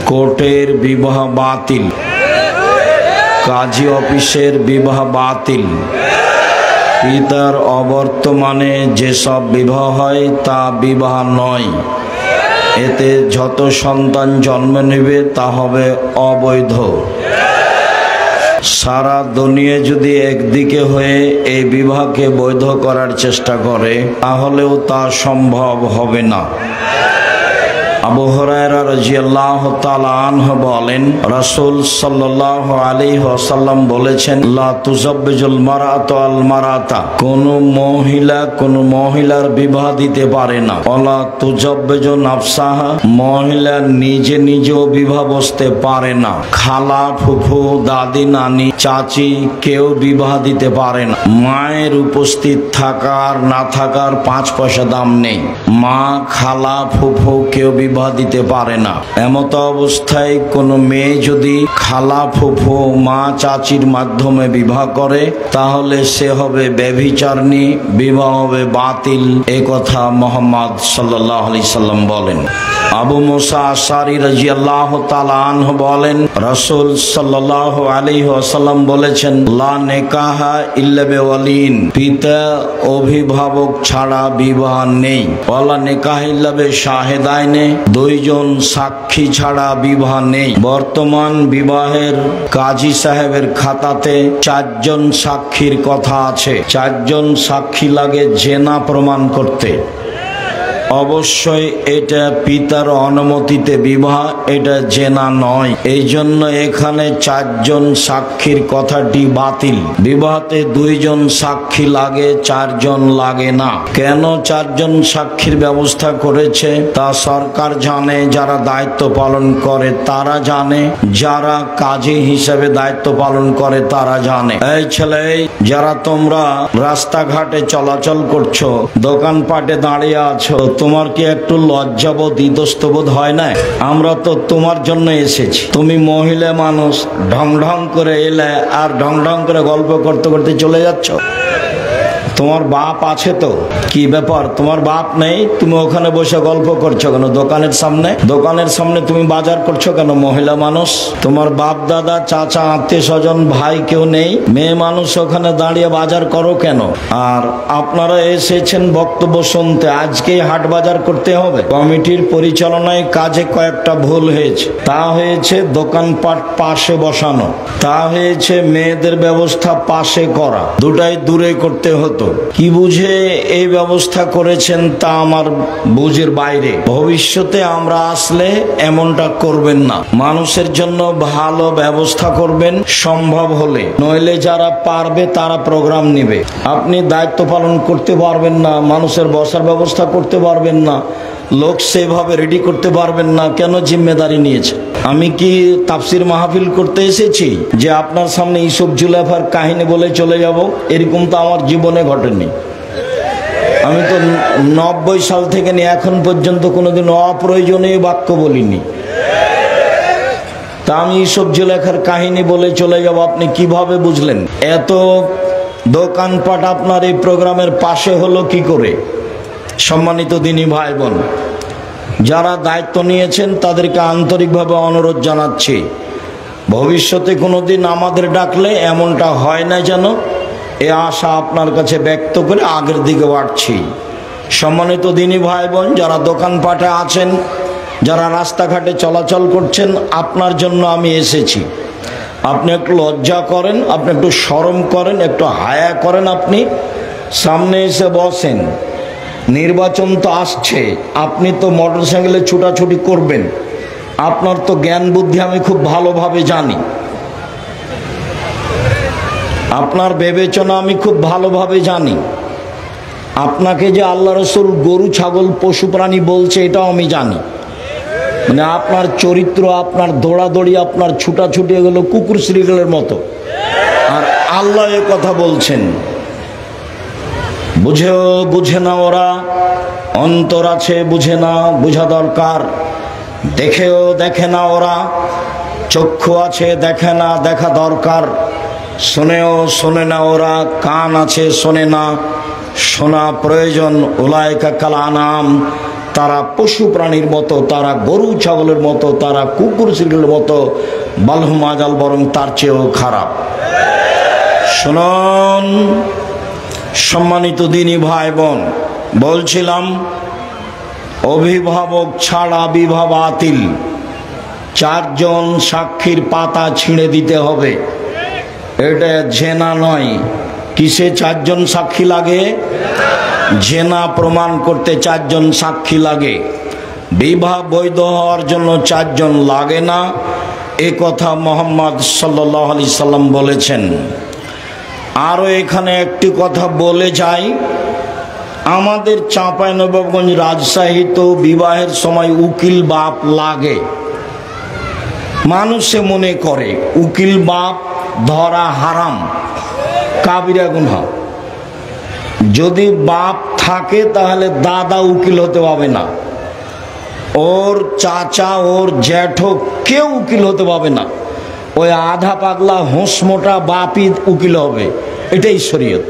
কোর্টের বিবাহ বাতিল, কাজী অফিসের বিবাহ বাতিল, পিতার অবর্তমানে যেসব বিবাহ হয় তা বিবাহ নয়। এতে যত সন্তান জন্ম নেবে তা হবে অবৈধ। সারা দুনিয়া যদি একদিকে হয়ে এই বিবাহকে বৈধ করার চেষ্টা করে তাহলেও তা সম্ভব হবে না। আবু হুরায়রা রাদিয়াল্লাহু তাআলা আনহু বলেন, রাসূল সাল্লাল্লাহু আলাইহি ওয়াসাল্লাম বলেছেন, লা তুযাব্বিজুল মারআতু আল মারাতা, কোন মহিলা কোন মহিলার বিবাহ দিতে পারে না। ওয়ালা তুযাব্বিজু নাফসাহা, মহিলা নিজে নিজেও বিবাহ বসতে পারে না। খালা, ফুফু, দাদি, নানি, চাচি কেউ বিবাহ দিতে পারে না। মায়ের উপস্থিত থাকার না থাকার 5 পয়সা দাম নেই। মা, খালা, ফুফু কেউ বিবাহ দিতে পারে না। এমত অবস্থায় কোনো মেয়ে যদি খালা, ফুফু, মা, চাচির মাধ্যমে বিবাহ করে তাহলে সে হবে ব্যভিচারিণী, বিবাহ হবে বাতিল। এ কথা মুহাম্মদ সাল্লাল্লাহু আলাইহি সাল্লাম বলেন। আবু মুসা আশআরী রাদিয়াল্লাহু তাআলা আনহু বলেন, রাসূল সাল্লাল্লাহু আলাইহি ওয়াসাল্লাম বলেছেন, লা নিকাহা ইল্লা বিওয়ালিন, পিতা অভিভাবক ছাড়া বিবাহ নেই। ওয়ালা নিকাহ ইল্লা বিশাহিদাইনে, 2 জন সাক্ষী ছাড়া বিবাহ নেই। বর্তমান বিবাহের কাজী সাহেবের খাতাতে 4 জন সাক্ষীর কথা আছে। 4 জন সাক্ষী লাগে জেনা প্রমাণ করতে। অবশ্যই এটা পিতার অনুমতিতে বিবাহ, এটা জেনা নয়। এই জন্য এখানে 4 জন সাক্ষীর কথাটি বাতিল। বিবাহতে 2 জন সাক্ষী লাগে, 4 জন লাগে না। কেন 4 জন সাক্ষীর ব্যবস্থা করেছে তা সরকার জানে, যারা দায়িত্ব পালন করে তারা জানে, যারা কাজী হিসেবে দায়িত্ব পালন করে তারা জানে। এই ছেলে, যারা তোমরা রাস্তাঘাটে চলাচল করছো, দোকানপাটে দাঁড়িয়ে আছো, তোমার কি একটু লজ্জাবোধ, ইতস্তবোধ হয় না? আমরা তো তোমার জন্য এসেছি। তুমি মহিলা মানুষ, ঢং ঢং করে এলে আর ঢং ঢং করে গল্প করতে করতে চলে যাচ্ছ। তোমার বাপ আছে তো? কি ব্যাপার, তোমার বাপ নেই? তুমি ওখানে বসে গল্প করছো কেন? দোকানের সামনে তুমি বাজার করছো কেন? মহিলা মানুষ, তোমার বাপ দাদা, চাচা, আত্মীয় স্বজন, ভাই কেউ নেই? মেয়ে মানুষ ওখানে দাঁড়িয়ে বাজার করো কেন? আর আপনারা এসেছেন বক্তব্য শুনতে, আজকেই হাট বাজার করতে হবে। কমিটির পরিচালনায় কাজে কয়েকটা ভুল হয়েছে। তা হয়েছে দোকানপাট পাশে বসানো, তা হয়েছে মেয়েদের ব্যবস্থা পাশে করা, দুটাই দূরে করতে হতো। কি বুঝে এই ব্যবস্থা করেছেন তা আমার বুঝের বাইরে। ভবিষ্যতে আমরা আসলে এমনটা করবেন না। মানুষের জন্য ভালো ব্যবস্থা করবেন সম্ভব হলে, নইলে যারা পারবে তারা প্রোগ্রাম নেবে। আপনি দায়িত্ব পালন করতে পারবেন না, মানুষের বসার ব্যবস্থা করতে পারবেন না, লোক সেভাবে রেডি করতে পারবেন না, কেন জিম্মেদারি নিয়েছে? আমি কি তাফসির মাহফিল করতে এসেছি যে আপনার সামনে ইউসুফ জুলাইফার কাহিনী বলে চলে যাব? এরকম তো আমার জীবনে ঘটেনি। আমি তো 90 সাল থেকে নিয়ে এখন পর্যন্ত কোনোদিন অপ্রয়োজনীয় বাক্য বলিনি। তা আমি ইউসুফ জুলাইফার কাহিনী বলে চলে যাব, আপনি কিভাবে বুঝলেন? এত দোকানপাট আপনার এই প্রোগ্রামের পাশে হলো কি করে? সম্মানিত দিনী ভাই বোন, যারা দায়িত্ব নিয়েছেন তাদেরকে আন্তরিকভাবে অনুরোধ জানাচ্ছি, ভবিষ্যতে কোনোদিন আমাদের ডাকলে এমনটা হয় না যেন, এ আশা আপনার কাছে ব্যক্ত করে আগের দিকে বাড়ছি। সম্মানিত দিনী ভাই বোন, যারা দোকানপাটে আছেন, যারা রাস্তাঘাটে চলাচল করছেন, আপনার জন্য আমি এসেছি। আপনি একটু লজ্জা করেন, আপনি একটু শরম করেন, একটু হায়া করেন, আপনি সামনে এসে বসেন। নির্বাচন তো আসছে, আপনি তো মোটরসাইকেলে ছুটাছুটি করবেন, আপনার তো জ্ঞান বুদ্ধি আমি খুব ভালোভাবে জানি, আপনার বিবেচনা আমি খুব ভালোভাবে জানি। আপনাকে যে আল্লাহ রসুল গরু, ছাগল, পশু প্রাণী বলছে এটাও আমি জানি। মানে আপনার চরিত্র, আপনার দৌড়াদৌড়ি, আপনার ছুটাছুটি এগুলো কুকুর শ্রীগলের মতো। আর আল্লাহ এ কথা বলছেন, বুঝেও বুঝে না ওরা, অন্তর আছে বুঝে না, বোঝা দরকার। দেখেও দেখে না ওরা, চক্ষু আছে দেখে না, দেখা দরকার। শোনেও শোনে না ওরা, কান আছে শোনে না, শোনা প্রয়োজন। উলাইকা কাল আনাম, তারা পশু প্রাণীর মতো, তারা গরু ছাগলের মতো, তারা কুকুর শিল্পের মতো, বালহুম আজাল, বরং তার চেয়েও খারাপ। শুনুন সম্মানিত দিনী ভাই বোন, বলছিলাম অভিভাবক ছাড়া বিবাহ বাতিল। 4 জন সাক্ষীর পাতা ছিঁড়ে দিতে হবে। এটা জেনা নয়। কিসে 4 জন সাক্ষী লাগে? জেনা প্রমাণ করতে 4 জন সাক্ষী লাগে। বিবাহ বৈধ হওয়ার জন্য 4 জন লাগে না, এ কথা মুহাম্মদ সাল্লাল্লাহু আলাইহি সাল্লাম বলেছেন। আরও এখানে একটি কথা বলে যাই, আমাদের চাঁপাইনবাবগঞ্জ, রাজশাহী তো বিবাহের সময় উকিল বাপ লাগে। মানুষে মনে করে উকিল বাপ ধরা হারাম, কাবিরা গুনাহ। যদি বাপ থাকে তাহলে দাদা উকিল হতে পাবে না, ওর চাচা, ওর জ্যাঠো কেউ উকিল হতে পাবে না। ওই আধা পাগলা হোঁস মোটা বাপই উকিল হবে, এটাই শরীয়ত।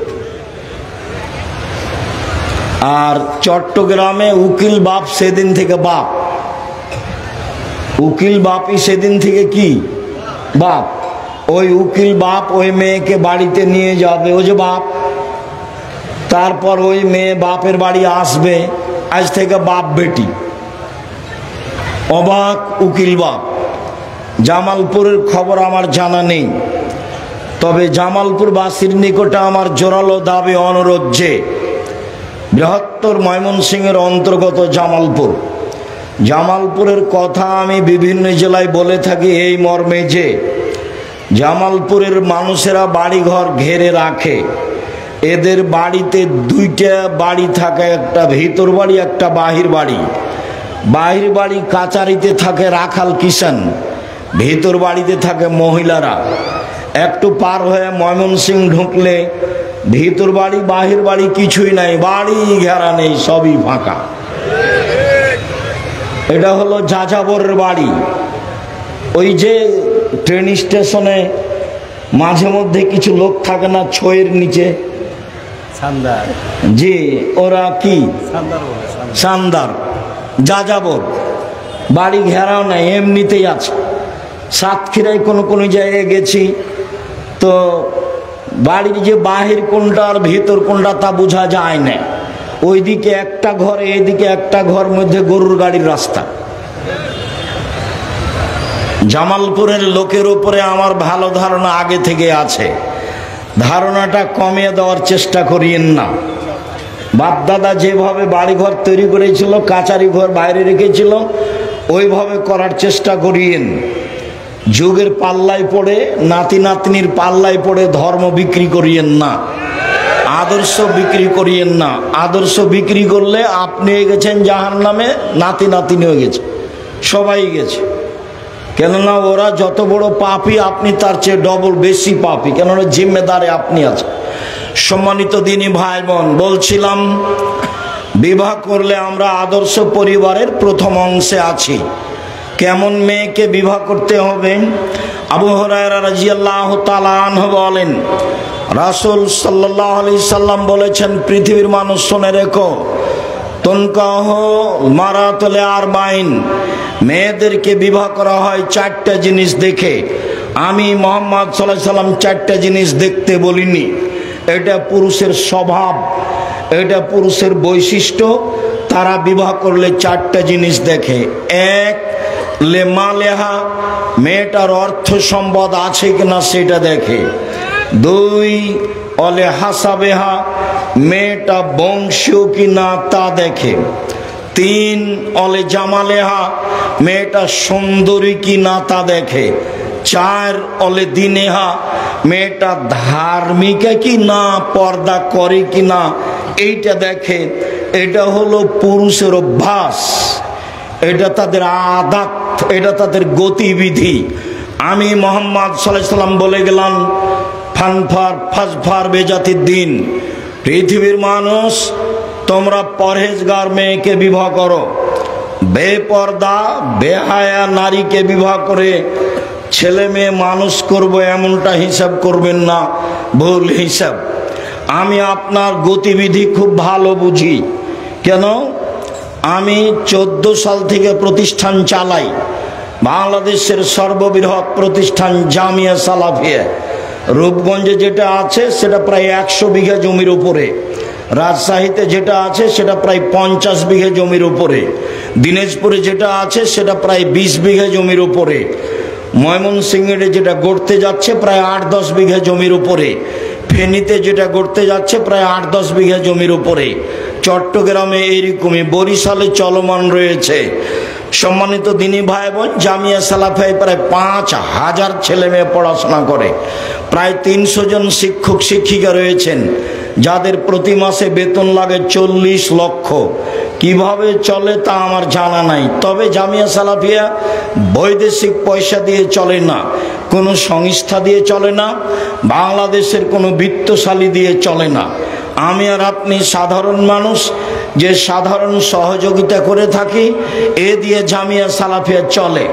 আর চট্টগ্রামে উকিল বাপ সেদিন থেকে বাপ, উকিল বাপই সেদিন থেকে কি বাপ। ওই উকিল বাপ ওই মেয়েকে বাড়িতে নিয়ে যাবে, ও যে বাপ। তারপর ওই মেয়ে বাপের বাড়ি আসবে, আজ থেকে বাপ বেটি। অবাক উকিল বাপ। জামালপুরের খবর আমার জানা নেই, তবে জামালপুরবাসীর নিকটে আমার জোরালো দাবি, অনুরোধ যে বৃহত্তর ময়মনসিংহের অন্তর্গত জামালপুর, জামালপুরের কথা আমি বিভিন্ন জেলায় বলে থাকি এই মর্মে যে জামালপুরের মানুষেরা বাড়িঘর ঘেরে রাখে। এদের বাড়িতে 2টা বাড়ি থাকে, একটা ভিতর বাড়ি, একটা বাহির বাড়ি। বাহির বাড়ি কাচারিতে থাকে রাখাল কিষান, ভিতর বাড়িতে থাকে মহিলারা। একটু পার হয়ে ময়মনসিংহ ঢুকলে ভিতর বাড়ি বাহির বাড়ি কিছুই নাই, বাড়ি ঘেরা নেই, সবই ফাঁকা। এটা হলো যাযাবরের বাড়ি। ওই যে ট্রেন স্টেশনে মাঝে মধ্যে কিছু লোক থাকে না ছয়ের নিচে, জি, ওরা কি সান্দার, যাযাবর। বাড়ি ঘেরাও নাই, এমনিতেই আছে। সাতক্ষীরায় কোনো জায়গায় গেছি তো বাড়ির যে বাহির কোনটা আর ভিতর কোনটা তা বোঝা যায় না। ওইদিকে একটা ঘর, এইদিকে একটা ঘর, মধ্যে গরুর গাড়ির রাস্তা। জামালপুরের লোকের উপরে আমার ভালো ধারণা আগে থেকে আছে, ধারণাটা কমিয়ে দেওয়ার চেষ্টা করিয়েন না। বাপদাদা যেভাবে বাড়িঘর তৈরি করেছিল, কাচারি ঘর বাইরে রেখেছিল, ওইভাবে করার চেষ্টা করিয়েন। যুগের পাল্লায় পড়ে, নাতি নাতনির পাল্লায় পড়ে ধর্ম বিক্রি করিয়েন না, আদর্শ বিক্রি করিয়েন না। আদর্শ বিক্রি করলে আপনি হয়ে গেছেন জাহান্নামে, নাতি নাতনি হয়ে গেছে, সবাই গেছে। কেননা ওরা যত বড় পাপী, আপনি তার চেয়ে ডবল বেশি পাপী, কেননা জিম্মেদারে আপনি আছেন। সম্মানিত দিনী ভাই বোন, বলছিলাম বিবাহ করলে আমরা আদর্শ পরিবারের প্রথম অংশে আছি। কেমন মেয়েকে বিবাহ করতে হবে? আবু হুরায়রা রাদিয়াল্লাহু তাআলা আনহু বলেন, রাসূল সাল্লাল্লাহু আলাইহি সাল্লাম বলেছেন, পৃথিবীর মানুষ শুনে রেখো, তুনকাহ মারাতুল আরবাইন, মেয়েদেরকে বিবাহ করা হয় 4টা জিনিস দেখে। আমি মুহাম্মদ সাল্লাল্লাহু আলাইহি সাল্লাম 4টা জিনিস দেখতে বলিনি। এটা পুরুষের স্বভাব, এটা পুরুষের বৈশিষ্ট্য। তারা বিবাহ করলে 4টা জিনিস দেখে। 1, লেমালেহা, মেয়েটার অর্থ সম্পদ আছে কিনা সেটা দেখে। 2, অলে হাসাবেহা, মেয়েটা বংশীয় কিনা তা দেখে। 3, অলে জামালেহা, মেয়েটা সুন্দরী কিনা তা দেখে। 4, অলে দিনেহা, মেয়েটা ধার্মিকা কি না, পর্দা করে কিনা, এইটা দেখে। এটা হলো পুরুষের অভ্যাস, এটা তাদের আদাত, এটা তাদের গতিবিধি। আমি মুহাম্মদ সাল্লাল্লাহু আলাইহি সাল্লাম বলে গেলাম, ফানফার ফাজফার বেজাতির দিন, পৃথিবীর মানুষ তোমরা পরহেজগার মেয়েকে বিবাহ করো, বেপর্দা বেহায়া নারীকে বিবাহ করে ছেলে মেয়ে মানুষ করবো এমনটা হিসাব করবেন না, ভুল হিসাব। আমি আপনার গতিবিধি খুব ভালো বুঝি। কেন? আমি 14 সাল থেকে প্রতিষ্ঠান চালাই। বাংলাদেশের সর্ববৃহৎ প্রতিষ্ঠান জামিয়া সালাফিয়া। রূপগঞ্জে যেটা আছে সেটা প্রায় 100 বিঘা জমির উপরে, রাজশাহীতে যেটা আছে সেটা প্রায় 50 বিঘা জমির উপরে, দিনাজপুরে যেটা আছে সেটা প্রায় 20 বিঘা জমির উপরে, ময়মনসিংহে যেটা গড়তে যাচ্ছে প্রায় 8-10 বিঘা জমির উপরে, ফেনীতে যেটা গড়তে যাচ্ছে প্রায় 8-10 বিঘা জমির উপরে, চট্টগ্রামে এইরকমই, বরিশালে চলমান রয়েছে। সম্মানিত দিনী ভাই বোন, জামিয়া সালাফিয়ায় প্রায় 5000 ছেলে মেয়ে পড়াশোনা করে, প্রায় 300 জন শিক্ষক শিক্ষিকা রয়েছেন, যাদের প্রতি মাসে বেতন লাগে 40 লক্ষ। কিভাবে চলে তা আমার জানা নাই। তবে জামিয়া সালাফিয়া বৈদেশিক পয়সা দিয়ে চলে না, কোনো সংস্থা দিয়ে চলে না, বাংলাদেশের কোনো বিত্তশালী দিয়ে চলে না। আমি আর আপনি সাধারণ মানুষ, যে সাধারণ সহযোগিতা করে থাকি, এ দিয়ে জামিয়া সালাফিয়া চলে।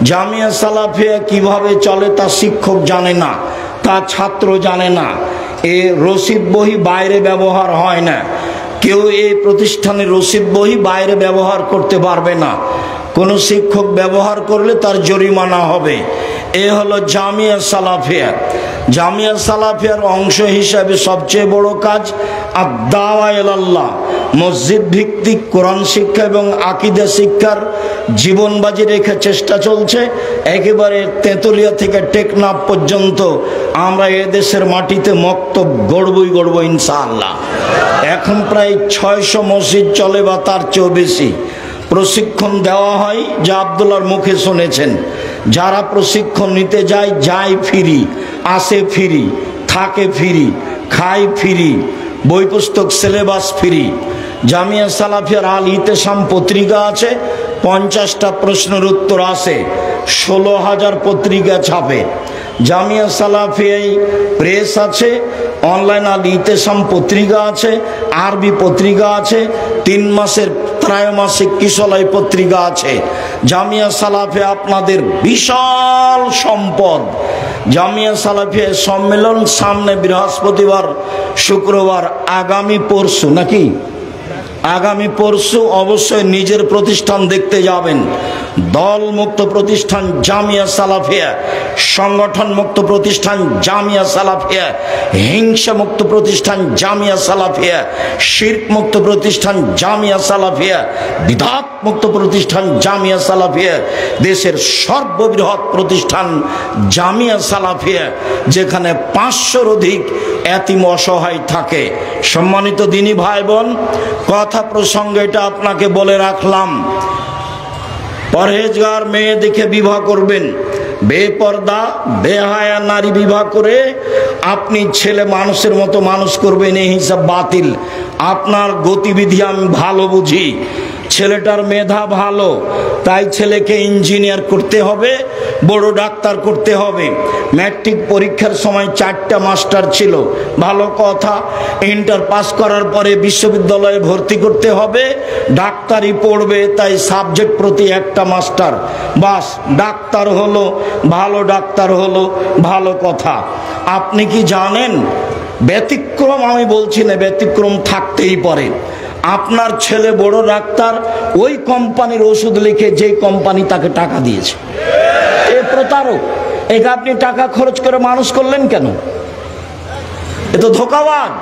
জামিয়া সালাফিয়া কিভাবে চলে তা শিক্ষক জানে না, তা ছাত্র জানে না। এ রসিদ বহি বাইরে ব্যবহার হয় না। কেউ এই প্রতিষ্ঠানের রসিদ বহি বাইরে ব্যবহার করতে পারবে না। কোনো শিক্ষক ব্যবহার করলে তার জরিমানা হবে। এ হলো জামিয়া সালাফিয়া। জামিয়া সালাফিয়ার অংশ হিসাবে সবচেয়ে বড় কাজ আদ-দাওয়া ইলাল্লাহ, মসজিদ ভিত্তিক কোরআন শিক্ষা এবং আকীদা শিক্ষার জীবনবাজি রেখে চেষ্টা চলছে। একেবারে তেঁতুলিয়া থেকে টেকনাফ পর্যন্ত আমরা এদেশের মাটিতে মক্তব গড়বই ইনশাআল্লাহ। এখন প্রায় 600 মসজিদ চলে বা তার চেয়েও বেশি। প্রশিক্ষণ দেওয়া হয়, যা আব্দুল্লাহর মুখে শুনেছেন। যারা প্রশিক্ষণ নিতে যায় ফ্রি, আসে ফ্রি, থাকে ফ্রি, খায় ফ্রি, বই পুস্তক সিলেবাস ফ্রি। জামিয়া সালাফিয়ার আল ইতেসাম পত্রিকা আছে, 50টা প্রশ্নের উত্তর আসে, 16,000 পত্রিকা ছাপে। জামিয়া সালাফিয়ায় প্রেস আছে, অনলাইন আল ইতেসাম পত্রিকা আছে, আরবি পত্রিকা আছে, 3 মাসের ত্রৈমাসিক কিশলয় পত্রিকা আছে। জামিয়া সালাফিয়া আপনাদের বিশাল সম্পদ। জামিয়া সালাফিয়া সম্মেলন সামনে বৃহস্পতিবার, শুক্রবার, আগামী পরশু, নাকি আগামী পরশু অবশ্যই নিজের প্রতিষ্ঠান দেখতে যাবেন। দল মুক্ত প্রতিষ্ঠান জামিয়া সালাফিয়া, সংগঠন মুক্ত প্রতিষ্ঠান জামিয়া সালাফিয়া, হিংসা মুক্ত প্রতিষ্ঠান জামিয়া সালাফিয়া, শিরক মুক্ত প্রতিষ্ঠান জামিয়া সালাফিয়া, বিদআত মুক্ত প্রতিষ্ঠান জামিয়া সালাফিয়া, দেশের সর্ববৃহৎ প্রতিষ্ঠান জামিয়া সালাফিয়া, যেখানে 500-র অধিক এতিম অসহায় থাকে। সম্মানিত দিনী ভাই বোন, কথা প্রসঙ্গে এটা আপনাকে বলে রাখলাম, পরহেজগার মেয়ে দেখে বিবাহ করবেন, বেপর্দা বেহায়া নারী বিবাহ করে আপনি ছেলে মানুষের মতো মানুষ করবেন, এই হিসাব বাতিল। আপনার গতিবিধি আমি ভালো বুঝি। ছেলেটার মেধা ভালো, তাই ছেলেকে ইঞ্জিনিয়ার করতে হবে, বড় ডাক্তার করতে হবে। ম্যাট্রিক পরীক্ষার সময় 4টা মাস্টার ছিল, ভালো কথা। ইন্টার পাস করার পরে বিশ্ববিদ্যালয়ে ভর্তি করতে হবে, ডাক্তারি পড়বে, তাই সাবজেক্ট প্রতি 1টা মাস্টার, বাস ডাক্তার হলো, ভালো ডাক্তার হলো, ভালো কথা। আপনি কি জানেন, ব্যতিক্রম আমি বলছি না, ব্যতিক্রম থাকতেই পারে। আপনার ছেলে বড় ডাক্তার, ওই কোম্পানির ওষুধ লিখে যে কোম্পানি তাকে টাকা দিয়েছে, এ প্রতারক। একে আপনি টাকা খরচ করে মানুষ করলেন কেন? এ তো ধোঁকাবাজ।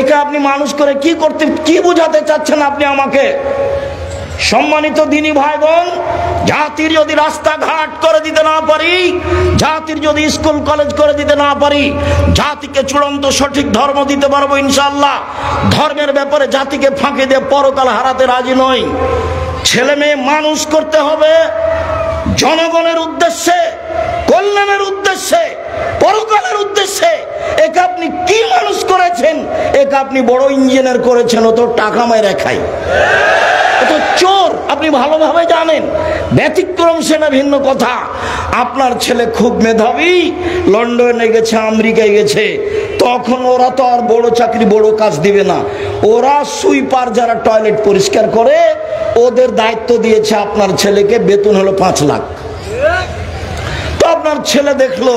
একে আপনি মানুষ করে কি বোঝাতে চাচ্ছেন আপনি আমাকে? সম্মানিত দিনী ভাই বোন, জাতির যদি রাস্তাঘাট করে দিতে না পারি, জাতির যদি স্কুল কলেজ করে দিতে না পারি, জাতিকে চূড়ান্ত সঠিক ধর্ম দিতে পারবো ইনশাআল্লাহ। ধর্মের ব্যাপারে জাতিকে ফাঁকি দিয়ে পরকাল হারাতে রাজি নই। ছেলে মেয়ে মানুষ করতে হবে জনগণের উদ্দেশ্যে, কল্যাণের উদ্দেশ্যে, পরকালের উদ্দেশ্যে। একে আপনি কি মানুষ করেছেন? একে আপনি বড় ইঞ্জিনিয়ার করেছেন, ও তো টাকা মেরে খায়, তো চোর, আপনি ভালোভাবে জানেন। ব্যতিক্রম সেটা ভিন্ন কথা। আপনার ছেলে খুব মেধাবী, লন্ডনে গেছে, আমেরিকায় গেছে, তখন ওরা তো আর বড় চাকরি বড় কাজ দিবে না। ওরা সুইপার, যারা টয়লেট পরিষ্কার করে, ওদের দায়িত্ব দিয়েছে আপনার ছেলেকে, বেতন হলো 5 লাখ। তো আপনার ছেলে দেখলো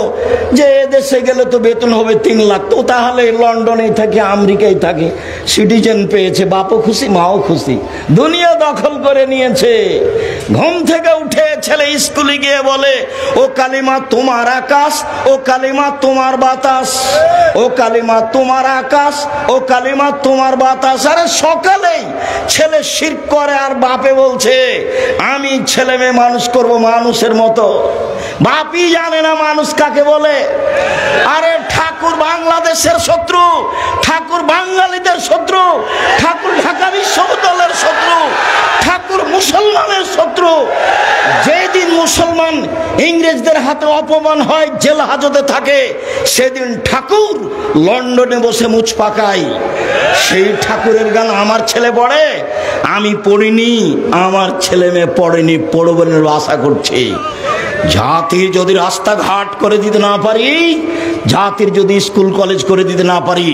যে এদেশে গেলে তো বেতন হবে 3 লাখ, তো তাহলে লন্ডনেই থাকে, আমেরিকায় থাকে, সিটিজেন পেয়েছে, বাপও খুশি মাও খুশি, দুনিয়া দখল করে নিয়েছে। ঘুম থেকে উঠে ছেলে স্কুলে গিয়ে বলে, ও কালিমা তোমার আকাশ, ও কালিমা তোমার বাতাস, ও কালিমা তোমার আকাশ, ও কালিমা তোমার বাতাস। আরে সকালেই ছেলে শিরক করে আর বাপে বলছে আমি ছেলে মেয়ে মানুষ করব মানুষের মতো। বাপই জানে না মানুষ কাকে বলে। আরে ঠাকুর বাংলাদেশের শত্রু, ঠাকুর বাঙালিদের শত্রু, ঠাকুর ঢাকা বিশ্ববিদ্যালয়ের শত্রু, ঠাকুর মুসলমানের শত্রু। যেদিন মুসলমান ইংরেজদের হাতে অপমান হয়, জেল হাজতে থাকে, সেদিন ঠাকুর লন্ডনে বসে মুছ পাকায়। সেই ঠাকুরের গান আমার ছেলে পড়ে, আমি পড়িনি, আমার ছেলে মেয়ে পড়েনি, পড়ব বলে আশা করছি। জাতির যদি রাস্তাঘাট করে দিতে না পারি, জাতির যদি স্কুল কলেজ করে দিতে না পারি,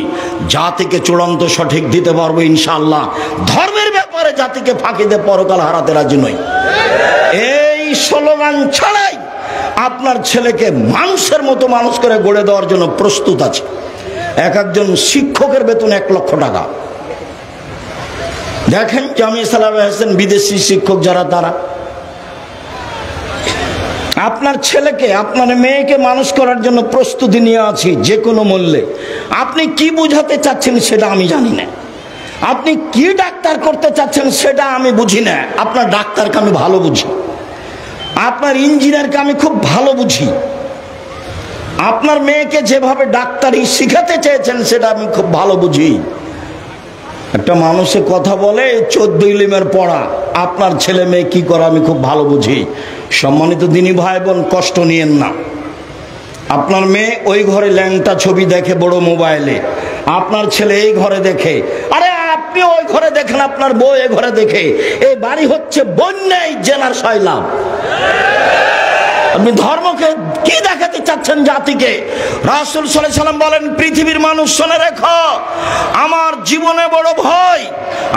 জাতিকে চূড়ান্ত সঠিক দিতে পারবো ইনশাআল্লাহ। ধর্মের ব্যাপারে জাতিকে ফাঁকি দিয়ে পরকাল হারাতে রাজি নই। এই স্লোগান ছাড়াই আপনার ছেলেকে মানুষের মতো মানুষ করে গড়ে দেওয়ার জন্য প্রস্তুত আছে। একজন শিক্ষকের বেতন 1 লক্ষ টাকা। দেখেন জামিয়া সালাওয়াত হোসেন বিদেশি শিক্ষক যারা, তারা আপনার ছেলেকে আপনার মেয়েকে মানুষ করার জন্য প্রস্তুতি নিয়ে আছি যে কোনো মূল্যে। আপনি কি বুঝাতে চাচ্ছেন সেটা আমি জানি না, আপনি কি ডাক্তার করতে চাচ্ছেন সেটা আমি বুঝি না। আপনার ডাক্তারকে আমি ভালো বুঝি, আপনার ইঞ্জিনিয়ারকে আমি খুব ভালো বুঝি, আপনার মেয়েকে যেভাবে ডাক্তারি শিখাতে চেয়েছেন সেটা আমি খুব ভালো বুঝি। একটা মানুষে কথা বলে 14 ইলমের পড়া, আপনার ছেলে মেয়ে কি করে আমি খুব ভালো বুঝি। সম্মানিত দিনী ভাই বোন, কষ্ট নিয়েন না। আপনার মেয়ে ওই ঘরে ল্যাংটা ছবি দেখে বড় মোবাইলে, আপনার ছেলে এই ঘরে দেখে। আরে আপনি ওই ঘরে দেখেন, আপনার বউ এই ঘরে দেখে। এই বাড়ি হচ্ছে বন্যায় জেলার সয়লাব। আপনি ধর্মকে কি দেখাতে চাচ্ছেন জাতিকে? রাসূল সাল্লাল্লাহু আলাইহি ওয়াসাল্লাম বলেন, পৃথিবীর মানুষ শুনে রেখো, আমার জীবনে বড় ভয়,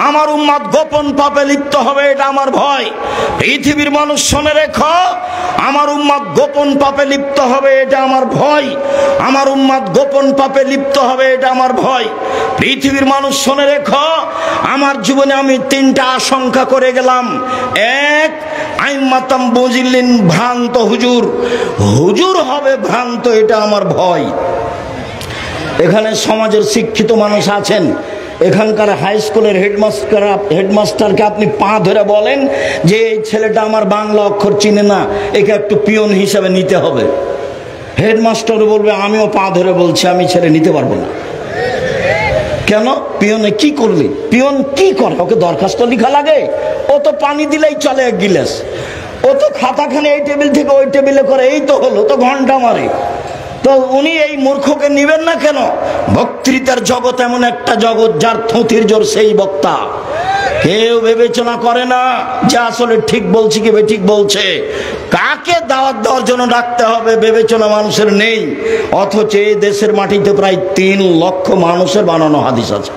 আমার উম্মত গোপন পাপে লিপ্ত হবে, এটা আমার ভয়। পৃথিবীর মানুষ শুনে রেখো, আমার উম্মত গোপন পাপে লিপ্ত হবে, এটা আমার ভয়। আমার উম্মত গোপন পাপে লিপ্ত হবে, এটা আমার ভয়। পৃথিবীর মানুষ শুনে রেখো, আমার জীবনে আমি 3টা আশঙ্কা করে গেলাম। 1, আইম্মাতাম বুজিল্লিন, ভ্রান্ত হুজুর, হুজুর হবে ভ্রান্ত, এটা আমার ভয়। এখানে সমাজের শিক্ষিত মানুষ আছেন, এখানকার হাই স্কুলের হেডমাস্টারকে আপনি পা ধরে বলেন যে এই ছেলেটা আমার বাংলা অক্ষর চিনে না, একে একটু পিয়ন হিসাবে নিতে হবে। হেডমাস্টার বলবে আমিও পা ধরে বলছি আমি ছেলে নিতে পারবো না। কেন? পিয়নে কি করলি? পিয়ন কি করে? ওকে দরখাস্ত লেখা লাগে? ও তো পানি দিলেই চলে 1 গিলাস, ও তো খাতাখানে এই টেবিল থেকে ওই টেবিলে করে, এই তো হলো, তো ঘন্টা মারে। তো উনি এই মূর্খকে নিবেন না কেন? বক্তৃতার জগৎ এমন একটা জগৎ যার থুতির জোর সেই বক্তা। কেউ বিবেচনা করে না যে আসলে ঠিক বলছি কি বেঠিক বলছে, কাকে দাওয়াত দেওয়ার জন্য ডাকতে হবে বিবেচনা মানুষের নেই। অথচ এই দেশের মাটিতে প্রায় 3 লক্ষ মানুষের বানানো হাদিস আছে।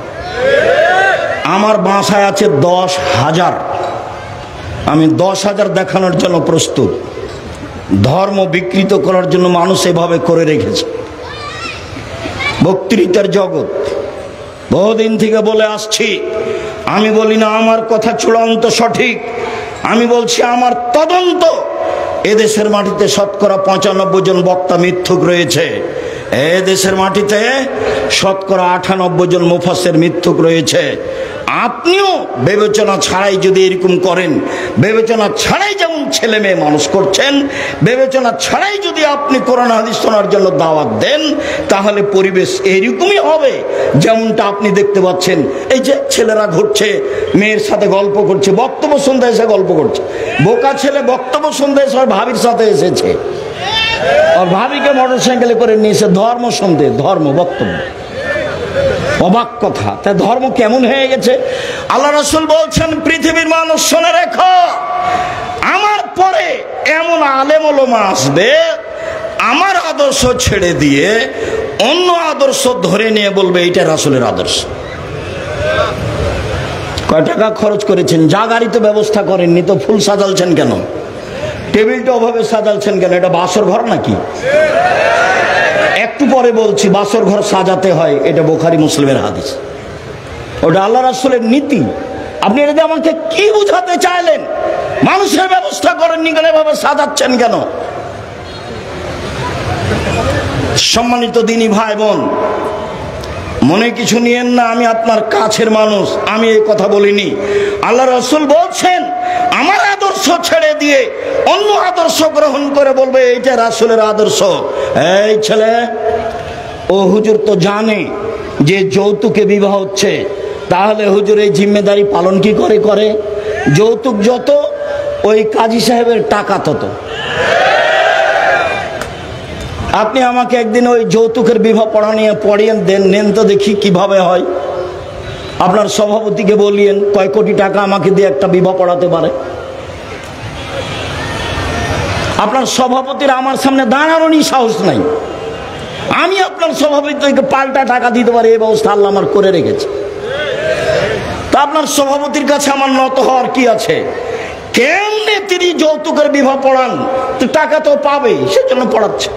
আমার বাসায় আছে 10,000, আমি 10,000 দেখানোর জন্য প্রস্তুত। ধর্ম বিকৃত করার জন্য মানুষ এভাবে করে রেখেছে। বক্তৃতার জগৎ বহুদিন থেকে বলে আসছি, আমি বলি না আমার কথা চূড়ান্ত সঠিক, আমি বলছি আমার তদন্ত। এদেশের মাটিতে শতকরা 95 জন বক্তা মিথ্যুক রয়েছে। এদেশের মাটিতে শতকরা 98 জন মুফাসসির মিথ্যুক রয়েছে। আপনিও বিবেচনা ছাড়াই যদি এরকম করেন, বিবেচনা ছাড়াই যেমন ছেলে মেয়ে মানুষ করছেন, বিবেচনা ছাড়াই যদি আপনি কোরআন হাদিস শোনার জন্য দাওয়াত দেন, তাহলে পরিবেশ এরকমই হবে যেমনটা আপনি দেখতে পাচ্ছেন। এই যে ছেলেরা ঘুরছে, মেয়ের সাথে গল্প করছে, বক্তব্য শুনতে এসে গল্প করছে। বোকা ছেলে বক্তব্য শুনতে এসে ভাবির সাথে এসেছে, আর ভাবিকে মোটরসাইকেলে করে নিয়েছে ধর্ম শুনতে, ধর্ম বক্তব্য। অবাক কথা। তাই ধর্ম কেমন হয়ে গেছে? আল্লাহ রাসূল বলছেন, পৃথিবীর মানুষ শুনে রেখো, আমার পরে এমন আলেম ওলামা আসবে, আমার আদর্শ ছেড়ে দিয়ে অন্য আদর্শ ধরে নিয়ে বলবে এটা রাসূলের আদর্শ। কয় টাকা খরচ করেছেন? যা গাড়িতে ব্যবস্থা করেননি তো ফুল সাজালছেন কেন? টেবিলটা ওভাবে সাজালছেন কেন? এটা বাসর ঘর নাকি? একটু পরে বলছি বাসর ঘর সাজাতে হয়, এটা বুখারী মুসলিমের হাদিস, ওটা আল্লাহ রাসূলের নীতি। আপনি এটা আমাকে কি বুঝাতে চাইলেন? মানুষের ব্যবস্থা করেননি কেন, এভাবে সাজাচ্ছেন কেন? সম্মানিত দিনী ভাই বোন, মনে কিছু নিয়েন না, আমি আপনার কাছের মানুষ, আমি এই কথা বলিনি। আল্লাহ রাসূল বলছেন আমার আদর্শ ছেড়ে দিয়ে অন্য আদর্শ গ্রহণ করে বলবে এইটা রাসূলের আদর্শ। এই ছেলে, ও হুজুর তো জানে যে যৌতুকে বিবাহ হচ্ছে, তাহলে হুজুর এই জিম্মেদারি পালন কি করে করে? যৌতুক যত, ওই কাজী সাহেবের টাকা তত। আপনি আমাকে একদিন ওই যৌতুকের বিবাহ পড়িয়ে নেন তো দেখি কিভাবে হয়। আপনার সভাপতিকে বলিয়েন কয় কোটি টাকা আমাকে দিয়ে একটা বিবাহ পড়াতে পারে। আপনার সভাপতির আমার সামনে দাঁড়ানোরই সাহস নাই। আমি আপনার সভাপতিকে পাল্টা টাকা দিতে পারি, এই ব্যবস্থা আল্লাহ আমার করে রেখেছে। তা আপনার সভাপতির কাছে আমার নত হওয়ার কি আছে? কেমনে তিনি যৌতুকের বিবাহ পড়ান? তো টাকা তো পাবে, সেজন্য পড়াচ্ছে।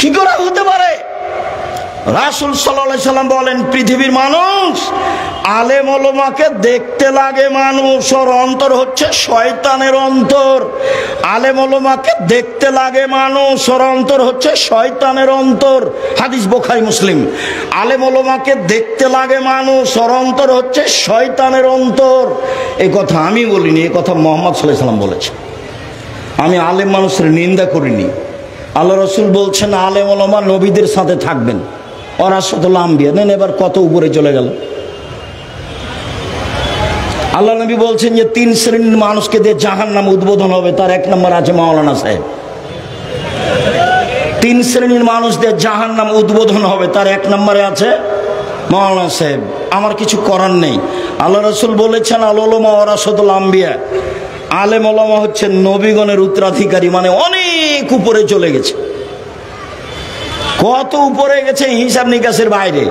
কি করে হতে পারে? রাসূল সাল্লাল্লাহু আলাইহি সাল্লাম বলেন পৃথিবীর মানুষ আলেম ওলামাকে দেখতে লাগে মানুষ, ওর অন্তর হচ্ছে শয়তানের অন্তর। আলেম ওলামাকে দেখতে লাগে মানুষ, ওর অন্তর হচ্ছে শয়তানের অন্তর। হাদিস বুখারী মুসলিম। আলেম ওলামাকে দেখতে লাগে মানুষ, ওর অন্তর হচ্ছে শয়তানের অন্তর। এই কথা আমি বলিনি, এই কথা মুহাম্মদ সাল্লাল্লাহু আলাইহি সাল্লাম বলেছেন। আমি আলেম মানুষের নিন্দা করিনি। আল্লাহ রাসূল বলছেন আলেম ওলামা নবীদের সাথে থাকবেন, ওয়ারাসাতুল আম্বিয়া। নেন এবার কত উপরে চলে গেল। আল্লাহ নবী বলছেন যে 3 শ্রেণীর মানুষকে দিয়ে জাহান্নাম উদ্বোধন হবে, তার 1 নম্বর আছে মাওলানা সাহেব। 3 শ্রেণীর মানুষ দিয়ে জাহান্নাম উদ্বোধন হবে, তার 1 নম্বরে আছে মাওলানা সাহেব। আমার কিছু করার নেই। আল্লাহ রাসূল বলেছেন আল উলামা ওয়ারাসাতুল আম্বিয়া, আলেম ওলামা হচ্ছে নবীগণের উত্তরাধিকারী, মানে অনেক উপরে চলে গেছে। কত উপরে গেছে হিসাব নিকাশের বাইরে।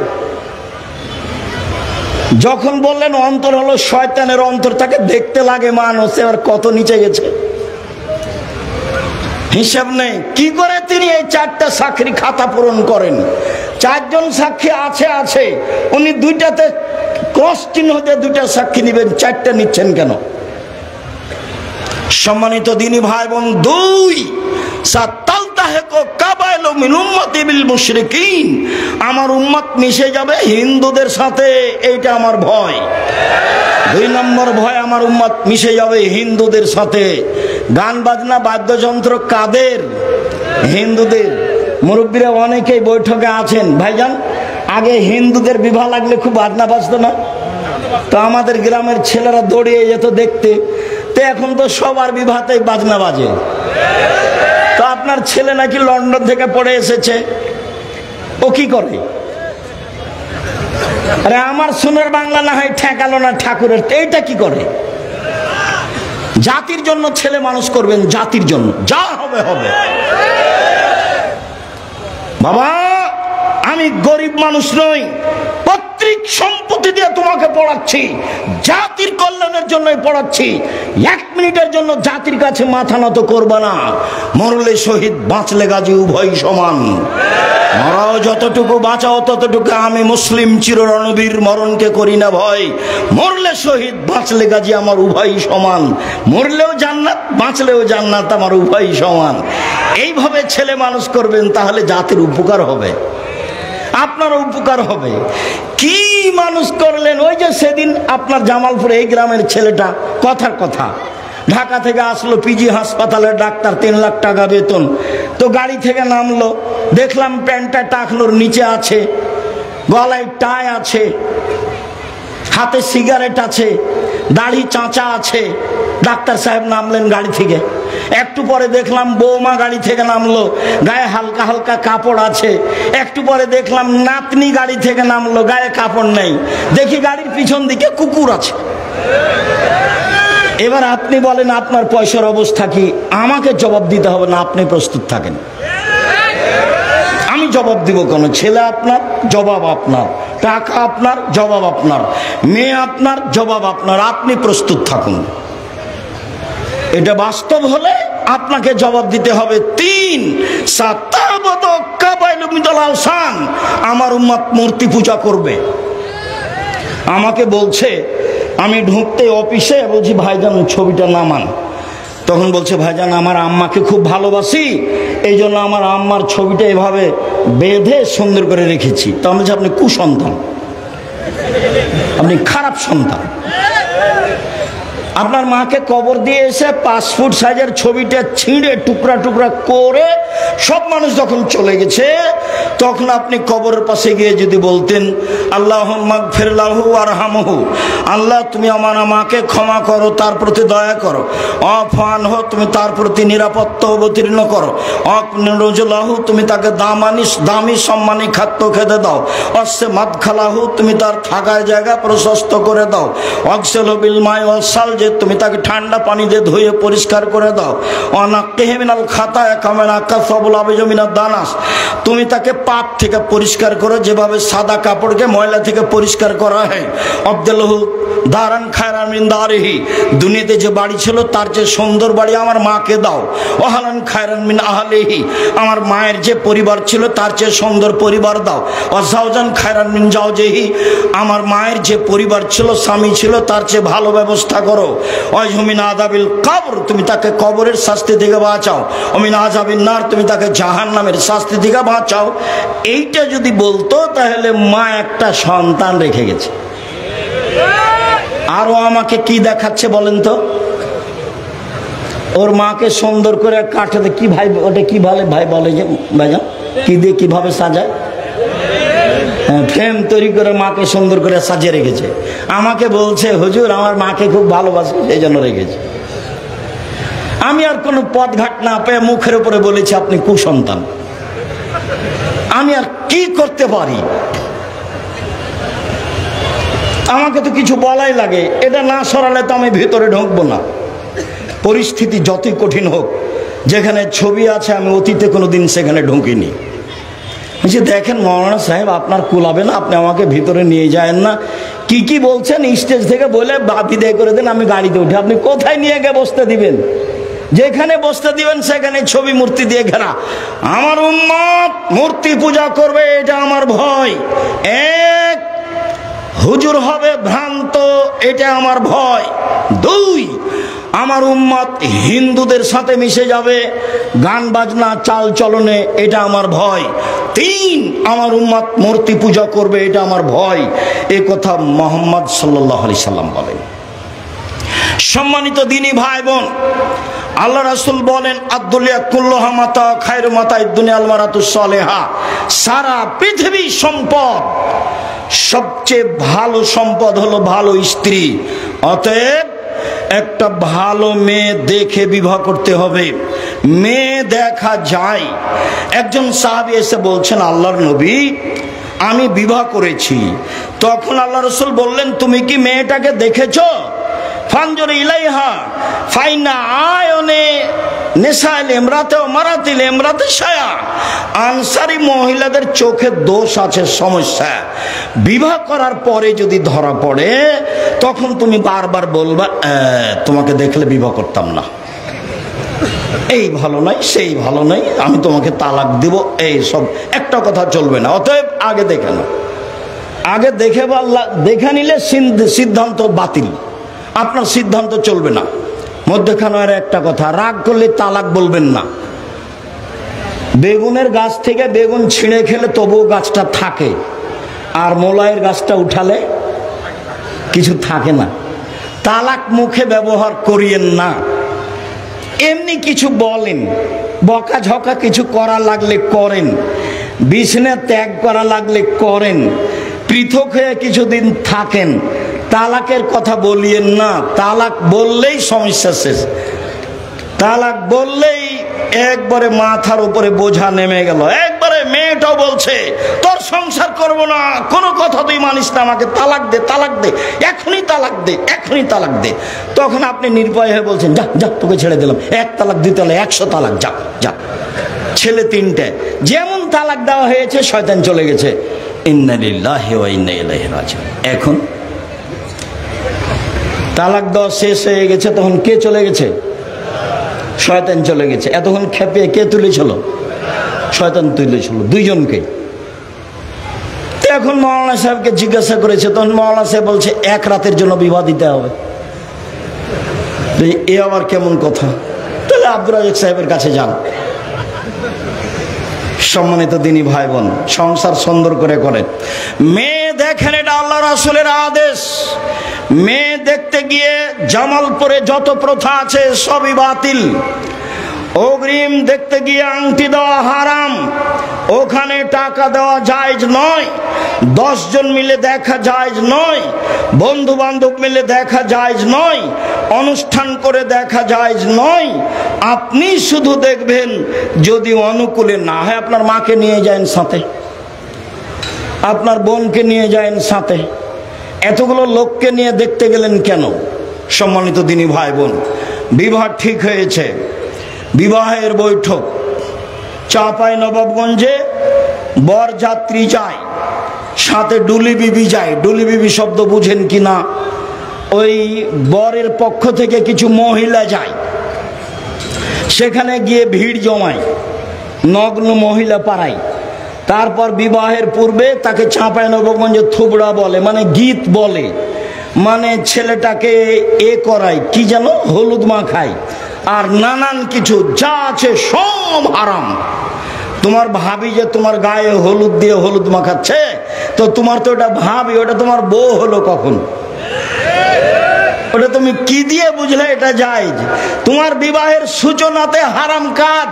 যখন বললেন অন্তর হলো শয়তানের অন্তর, তাকে দেখতে লাগে মানুষ, এবার কত নিচে গেছে হিসাব নেই। কি করে তিনি এই 4টা সাক্ষীর খাতা পূরণ করেন? 4 জন সাক্ষী আছে, উনি 2টাতে ক্রস চিহ্ন দিয়ে 2টা সাক্ষী নেবেন, 4টা নিচ্ছেন কেন? সম্মানিত দিনী ভাই বোন, 2 আমার উম্মত মিশে যাবে হিন্দুদের সাথে, এইটা আমার ভয়। 2 নম্বর ভয়, আমার উম্মত মিশে যাবে হিন্দুদের সাথে। গান বাজনা বাদ্যযন্ত্র কাদের? হিন্দুদের। মুরব্বীরা অনেকেই বৈঠকে আছেন। ভাইজান, আগে হিন্দুদের বিবাহ লাগলে খুব বাজনা বাজতো না? তো আমাদের গ্রামের ছেলেরা দৌড়িয়ে যেত দেখতে। তো এখন তো সবার বিবাহতেই বাজনা বাজে। তো আপনার ছেলে নাকি লন্ডন থেকে পড়ে এসেছে, ও কি করে? আরে আমার সোনার বাংলা না হয় ঠেকালো না ঠাকুরের, এইটা কি করে? জাতির জন্য ছেলে মানুষ করবেন, জাতির জন্য, যা হবে হবে। বাবা, আমি গরিব মানুষ নই, পৈতৃক সম্পত্তি দিয়ে তোমাকে পড়াচ্ছি, জাতির কল্যাণের জন্যই পড়াচ্ছি। 1 মিনিটের জন্য জাতির কাছে মাথা নত করবা না। মরলে শহীদ, বাঁচলে গাজী, উভয় সমান। মরাও যতটুকু, বাঁচাও ততটুকু। আমি মুসলিম চির রণবীর, মরণকে করি না ভয়। মরলে শহীদ, বাঁচলে গাজী, আমার উভয় সমান। মরলেও জান্নাত, বাঁচলেও জান্নাত, আমার উভয় সমান। এইভাবে ছেলে মানুষ করবেন, তাহলে জাতির উপকার হবে, আপনার উপকার হবে। কি মানুষ করলেন? ওই যে সেদিন আপনার জামালপুরে এই গ্রামের ছেলেটা, কথার কথা, ঢাকা থেকে আসলো, পিজি হাসপাতালের ডাক্তার, 3 লাখ টাকা বেতন। তো গাড়ি থেকে নামলো, দেখলাম প্যান্টটা টাকলোর নিচে আছে, গলায় টাই আছে, হাতে সিগারেট আছে, দাড়ি চাঁচা আছে। ডাক্তার সাহেব নামলেন গাড়ি থেকে। একটু পরে দেখলাম বৌমা গাড়ি থেকে নামলো, গায়ে হালকা হালকা কাপড় আছে। একটু পরে দেখলাম নাতনি গাড়ি থেকে নামলো, গায়ে কাপড় নেই। দেখি গাড়ির পিছন দিকে কুকুর আছে। এবার আপনি বলেন আপনার পয়সার অবস্থা কি? আমাকে জবাব দিতে হবে না, আপনি প্রস্তুত থাকেন। আমি জবাব দিব কেন? ছেলে আপনার, জবাব আপনার। টাকা আপনার, জবাব আপনার। মেয়ে আপনার, জবাব আপনার। আপনি প্রস্তুত থাকুন। এটা বাস্তব হলে আপনাকে জবাব দিতে হবে। 3 আমার উম্মত মূর্তি পূজা করবে। আমাকে বলছে, আমি ঢুকতে অফিসে বলছি ভাইজান ছবিটা নামান, তখন বলছে ভাইজান আমার আম্মাকে খুব ভালোবাসি, এই জন্য আমার আম্মার ছবিটা এভাবে বেঁধে সুন্দর করে রেখেছি। তো আমি বলছি আপনি কুসন্তান, আপনি খারাপ সন্তান। আপনার মাকে কবর দিয়ে এসে 5 ফুট সাইজের ছবিটা ছিঁড়ে টুকরা টুকরা করে সব মানুষ যখন চলে গেছে, তখন আপনি কবরের পাশে গিয়ে যদি বলতেন আল্লাহুম্মা গফিরলাহু ওয়ারহামহু, আল্লাহ তুমি আমার মাকে ক্ষমা করো, তার প্রতি দয়া করো, আফানহু তুমি তার প্রতি নিরাপত্তা অবতীর্ণ করো, আকনরুজলাহু তুমি তাকে দামি সম্মানী খাদ্য খেতে দাও, অসে মাদখালাহু তুমি তার থাকার জায়গা প্রশস্ত করে দাও, অক্সেলু বিল মাই ওয়াসাল যে তুমি তাকে ঠান্ডা পানি দিয়ে ধুয়ে পরিষ্কার করে দাও, অনাক্কিহি মিনাল খাতায়া কামা নাকাসাবুল আবিজু মিনাদ দানাস তুমি তাকে পাপ থেকে পরিষ্কার করো যেভাবে সাদা কাপড়কে ময়লা থেকে পরিষ্কার করা হয়, আবদুল্লাহু দারান খায়রান মিন দারিহি দুনিয়াতে যে বাড়ি ছিল তার চেয়ে সুন্দর বাড়ি আমার মাকে দাও, ওয়াহালান খায়রান মিন আহলিহি আমার মায়ের যে পরিবার ছিল তার চেয়ে সুন্দর পরিবার দাও, ওয়াজাওজান খায়রান মিন জাওজিহি আমার মায়ের যে পরিবার ছিল স্বামী ছিল তার চেয়ে ভালো ব্যবস্থা করো, ওয়াজমিন আযাবিল কবর তুমি তাকে কবরের শাস্তি থেকে বাঁচাও, ওমিন আযাবিন নার তুমি তাকে জাহান্নামের শাস্তি থেকে বাঁচাও। এইটা যদি বলতো তাহলে মা একটা সন্তান রেখে গেছে। আরো আমাকে কি দেখাচ্ছে বলেন তো? ওর মাকে সুন্দর করে কাঠে কি ভাই ওটা কি ভালো ভাই বলে যে ভাইজান কি দিয়ে কিভাবে সাজায়, ফ্রেম তৈরি করে মাকে সুন্দর করে সাজিয়ে রেখেছে। আমাকে বলছে হুজুর আমার মাকে খুব ভালোবাসে সেই জন্য রেখেছে। আমি আর কোনো পথঘাট না পেয়ে মুখের উপরে বলেছি আপনি কুসন্তান। আমি আর কি করতে পারি? আমাকে তো কিছু বলাই লাগে, এটা না সরালে তো আমি ভিতরে ঢুকবো না। পরিস্থিতি যতই কঠিন হোক, যেখানে ছবি আছে আমি অতীতে কোনোদিন সেখানে ঢুকিনি। যে দেখেন মৌলানা সাহেব আপনার কুলাবে না, আপনি আমাকে ভিতরে নিয়ে যায়েন না, কি কি বলছেন স্টেজ থেকে বলে বিদায় করে দেন, আমি গাড়িতে উঠে। আপনি কোথায় নিয়ে গিয়ে বসতে দিবেন? যেখানে বসতে দিবেন সেখানে ছবি মূর্তি দিয়ে ঘেরা। আমার উম্মত মূর্তি পূজা করবে, এটা আমার ভয়। এক, হুজুর হবে ভ্রান্ত, এটা আমার ভয়। 2, আমার উম্মত হিন্দুদের সাথে মিশে যাবে গান বাজনা চাল চলনে, এটা আমার ভয়। 3, আমার উম্মত মূর্তি পূজা করবে, এটা আমার ভয়। এ কথা মুহাম্মদ সাল্লাল্লাহু আলাইহি সাল্লাম বলেন। সম্মানিত দিনী ভাই বোন, আল্লাহ রাসূল বলেন আদ-দুনিয়া কুল্লুহা মাতা খায়রু মাতা'id দুনিয়াল মারাতুস সালেহা, সারা পৃথিবীর সম্পদ সবচেয়ে ভালো সম্পদ হলো ভালো স্ত্রী। অতএব একটা ভালো মেয়ে দেখে বিবাহ করতে হবে। মেয়ে দেখা যায়। একজন সাহাবী এসে বলছেন আল্লাহর নবী আমি বিবাহ করেছি। তখন আল্লাহ রাসূল বললেন তুমি কি মেয়েটাকে দেখেছো? ফানজুর ইলাইহা ফাইনা আয়নে নিসাইল ইমরাতে ও মারাতিল ইমরাতে শায়া। আনসারী মহিলাদের চোখে দোষ আছে, সমস্যা। বিবাহ করার পরে যদি ধরা পড়ে তখন তুমি বারবার বলবা তোমাকে দেখলে বিবাহ করতাম না, এই ভালো নাই সেই ভালো নাই, আমি তোমাকে তালাক দিব, এই সব একটা কথা চলবে না। অতএব আগে দেখে নাও, আগে দেখে দেখে নিলে সিদ্ধান্ত বাতিল, আপনার সিদ্ধান্ত চলবে না। মধ্যখানের একটা কথা, রাগ করলে তালাক বলবেন না। বেগুনের গাছ থেকে বেগুন ছিঁড়ে খেলে তবুও গাছটা থাকে, আর মোলায়ের গাছটা উঠালে কিছু থাকে না। তালাক মুখে ব্যবহার করিয়েন না। এমনি কিছু বলেন, বকাঝকা কিছু করা লাগলে করেন, বিছানা ত্যাগ করা লাগলে করেন, পৃথক হয়ে কিছুদিন থাকেন। তালাকের কথা বলিয়েন না। তালাক বললেই সমস্যা শেষ। তালাক বললেই একবারে মাথার উপরে বোঝা নেমে গেল। একবারে মেয়েটাও বলছে তোর সংসার করব না, কোনো কথা তুই মানিস না, আমাকে তালাক দে, তালাক দে, এখনই তালাক দে, এখনই তালাক দে। তখন আপনি নির্ভয় হয়ে বলছেন যা যা তোকে ছেড়ে দিলাম, 1 তালাক 2 তালাক 100 তালাক, যা যা। ছেলে 3টে, যেমন তালাক দেওয়া হয়েছে শয়তান চলে গেছে। ইন্না লিল্লাহি ওয়া ইন্না ইলাইহি রাজিউন। এখন তালাক দেওয়া শেষ হয়ে গেছে, তখন কে চলে গেছে? শয়তান চলে গেছে। এতক্ষণ খেপে কে তুলেছিল? শয়তান তুলেছিল দুইজনকে। এখন মাওলানা সাহেবকে জিজ্ঞাসা করেছে, তখন মাওলানা সাহেব বলছে 1 রাতের জন্য বিবাহ দিতে হবে। এ আবার কেমন কথা? তাহলে আব্দুর রাজ্জাক সাহেবের কাছে যান। সম্মানিত দিনী ভাই বোন, সংসার সুন্দর করে করেন। মেয়ে দেখেন, এটা আল্লাহ রাসূলের আদেশ। মেয়ে দেখতে গিয়ে জামালপুরে যত প্রথা আছে সবই বাতিল। অগ্রিম দেখতে গিয়ে আংটি দেওয়া হারাম, ওখানে টাকা দেওয়া জায়েজ নয়, 10 জন মিলে দেখা জায়েজ নয়, বন্ধু বান্ধব মিলে দেখা জায়েজ নয়, অনুষ্ঠান করে দেখা জায়েজ নয়। আপনি শুধু দেখবেন, যদি অনুকূলে না হয় আপনার মাকে নিয়ে যান সাথে, আপনার বোনকে নিয়ে যান সাথে। এতগুলো লোককে নিয়ে দেখতে গেলেন কেন? সম্মানিত দিনী ভাই বোন, বিবাহ ঠিক হয়েছে, বিবাহের বৈঠক চাঁপাইনবাবগঞ্জে, বরযাত্রী যায়, সাথে ডুলি বিবি যায়। ডুলি বিবি শব্দ বুঝেন কিনা? ওই বরের পক্ষ থেকে কিছু মহিলা যায়, সেখানে গিয়ে ভিড় জমায়, নগ্ন মহিলা পাড়ায়। তারপর বিবাহের পূর্বে তাকে চাঁপাইনবাবগঞ্জে থুবড়া বলে, মানে গীত বলে, মানে ছেলেটাকে করায়, কি যেন হলুদ মাখায়, আর নানান কিছু যা আছে সব হারাম। তোমার ভাবি যে তোমার গায়ে হলুদ দিয়ে হলুদ মাখাচ্ছে, তো তোমার তো ওটা ভাবি, ওটা তোমার বউ হলো কখন? ওটা তুমি কি দিয়ে বুঝলে এটা জায়েজ? তোমার বিবাহের সূচনাতে হারাম কাজ,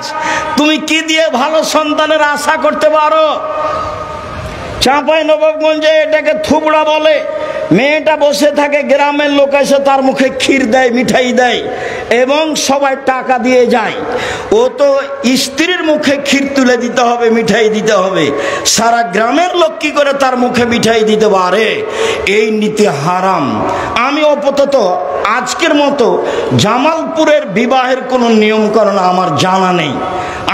তুমি কি দিয়ে ভালো সন্তানের আশা করতে পারো? চাঁপাইনবাবগঞ্জে এটাকে থুবড়া বলে। মেয়েটা বসে থাকে, গ্রামের লোক এসে তার মুখে ক্ষীর দেয়, মিঠাই দেয়, এবং সবাই টাকা দিয়ে যায়। ও তো স্ত্রীর মুখে ক্ষীর তুলে দিতে হবে, মিঠাই দিতে হবে, সারা গ্রামের লোক কি করে তার মুখে মিঠাই দিতে পারে? এই নীতি হারাম। আমি আপাতত আজকের মতো জামালপুরের বিবাহের কোনো নিয়মকানুন আমার জানা নেই।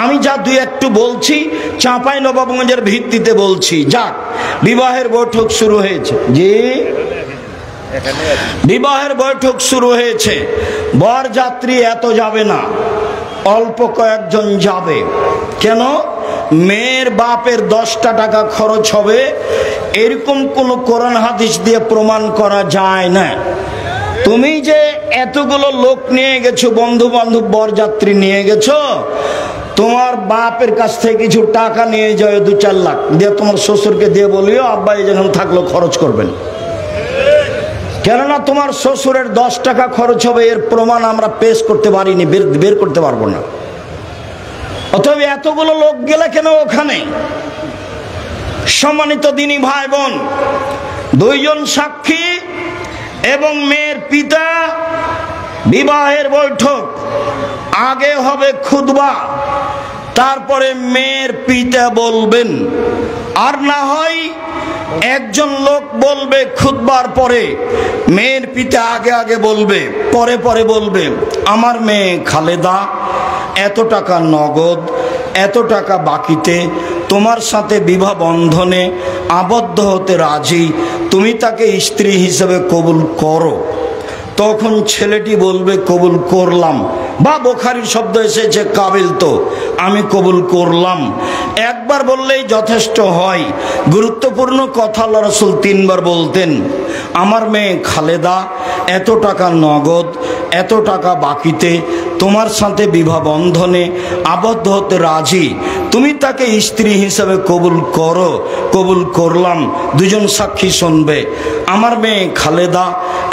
আমি যা দুই একটু বলছি চাঁপাইনবাবগঞ্জের ভিত্তিতে বলছি। যাক, বিবাহের বৈঠক শুরু হয়েছে। জি, বিবাহের বৈঠক শুরু হয়েছে। বরযাত্রী এত যাবে না, অল্প কয়েকজন যাবে। কেন? মেয়ের বাপের 10টা টাকা খরচ হবে, এরকম কোন কোরআন হাদিস দিয়ে প্রমাণ করা যায় না। তুমি যে এতগুলো লোক নিয়ে গেছো, বন্ধু বান্ধব বরযাত্রী নিয়ে গেছো, তোমার বাপের কাছ থেকে কিছু টাকা নিয়ে যাও, 2-4 লাখ দিয়ে তোমার শ্বশুরকে দিয়ে বলিও আব্বা এই যখন থাকলো খরচ করবেন। কেননা তোমার শ্বশুরের 10 টাকা খরচ হবে, এর প্রমাণ আমরা পেশ করতে পারিনি, বের করতে পারবো না। অতএব এতগুলো লোক গেলে কেন ওখানে? সম্মানিত দিনী ভাই বোন, 2 জন সাক্ষী এবং মেয়ের পিতা, বিবাহের বৈঠক। আগে হবে খুতবা, তারপরে মেয়ের পিতা বলবেন, আর না হয় একজন লোক বলবে খুতবার পরে, মেয়ের পিতা আগে আগে বলবে, পরে পরে বলবে, আমার মেয়ে খালেদা এত টাকা নগদ, এত টাকা বাকিতে তোমার সাথে বিবাহ বন্ধনে আবদ্ধ হতে রাজি, তুমি তাকে স্ত্রী হিসেবে কবুল করো। তখন ছেলেটি বলবে কবুল করলাম, বা বুখারীর শব্দ এসেছে কাবিল, তো আমি কবুল করলাম। একবার বললেই যথেষ্ট হয়। গুরুত্বপূর্ণ কথা আল্লাহ রাসূল 3 বার বলতেন, আমার মেয়ে খালেদা এত টাকা নগদ, এত টাকা বাকিতে তোমার সাথে বিবাহ বন্ধনে আবদ্ধ হতে রাজি, তুমি তাকে স্ত্রী হিসেবে কবুল করো। কবুল করলাম। 2 জন সাক্ষী শুনবে, আমার মেয়ে খালেদা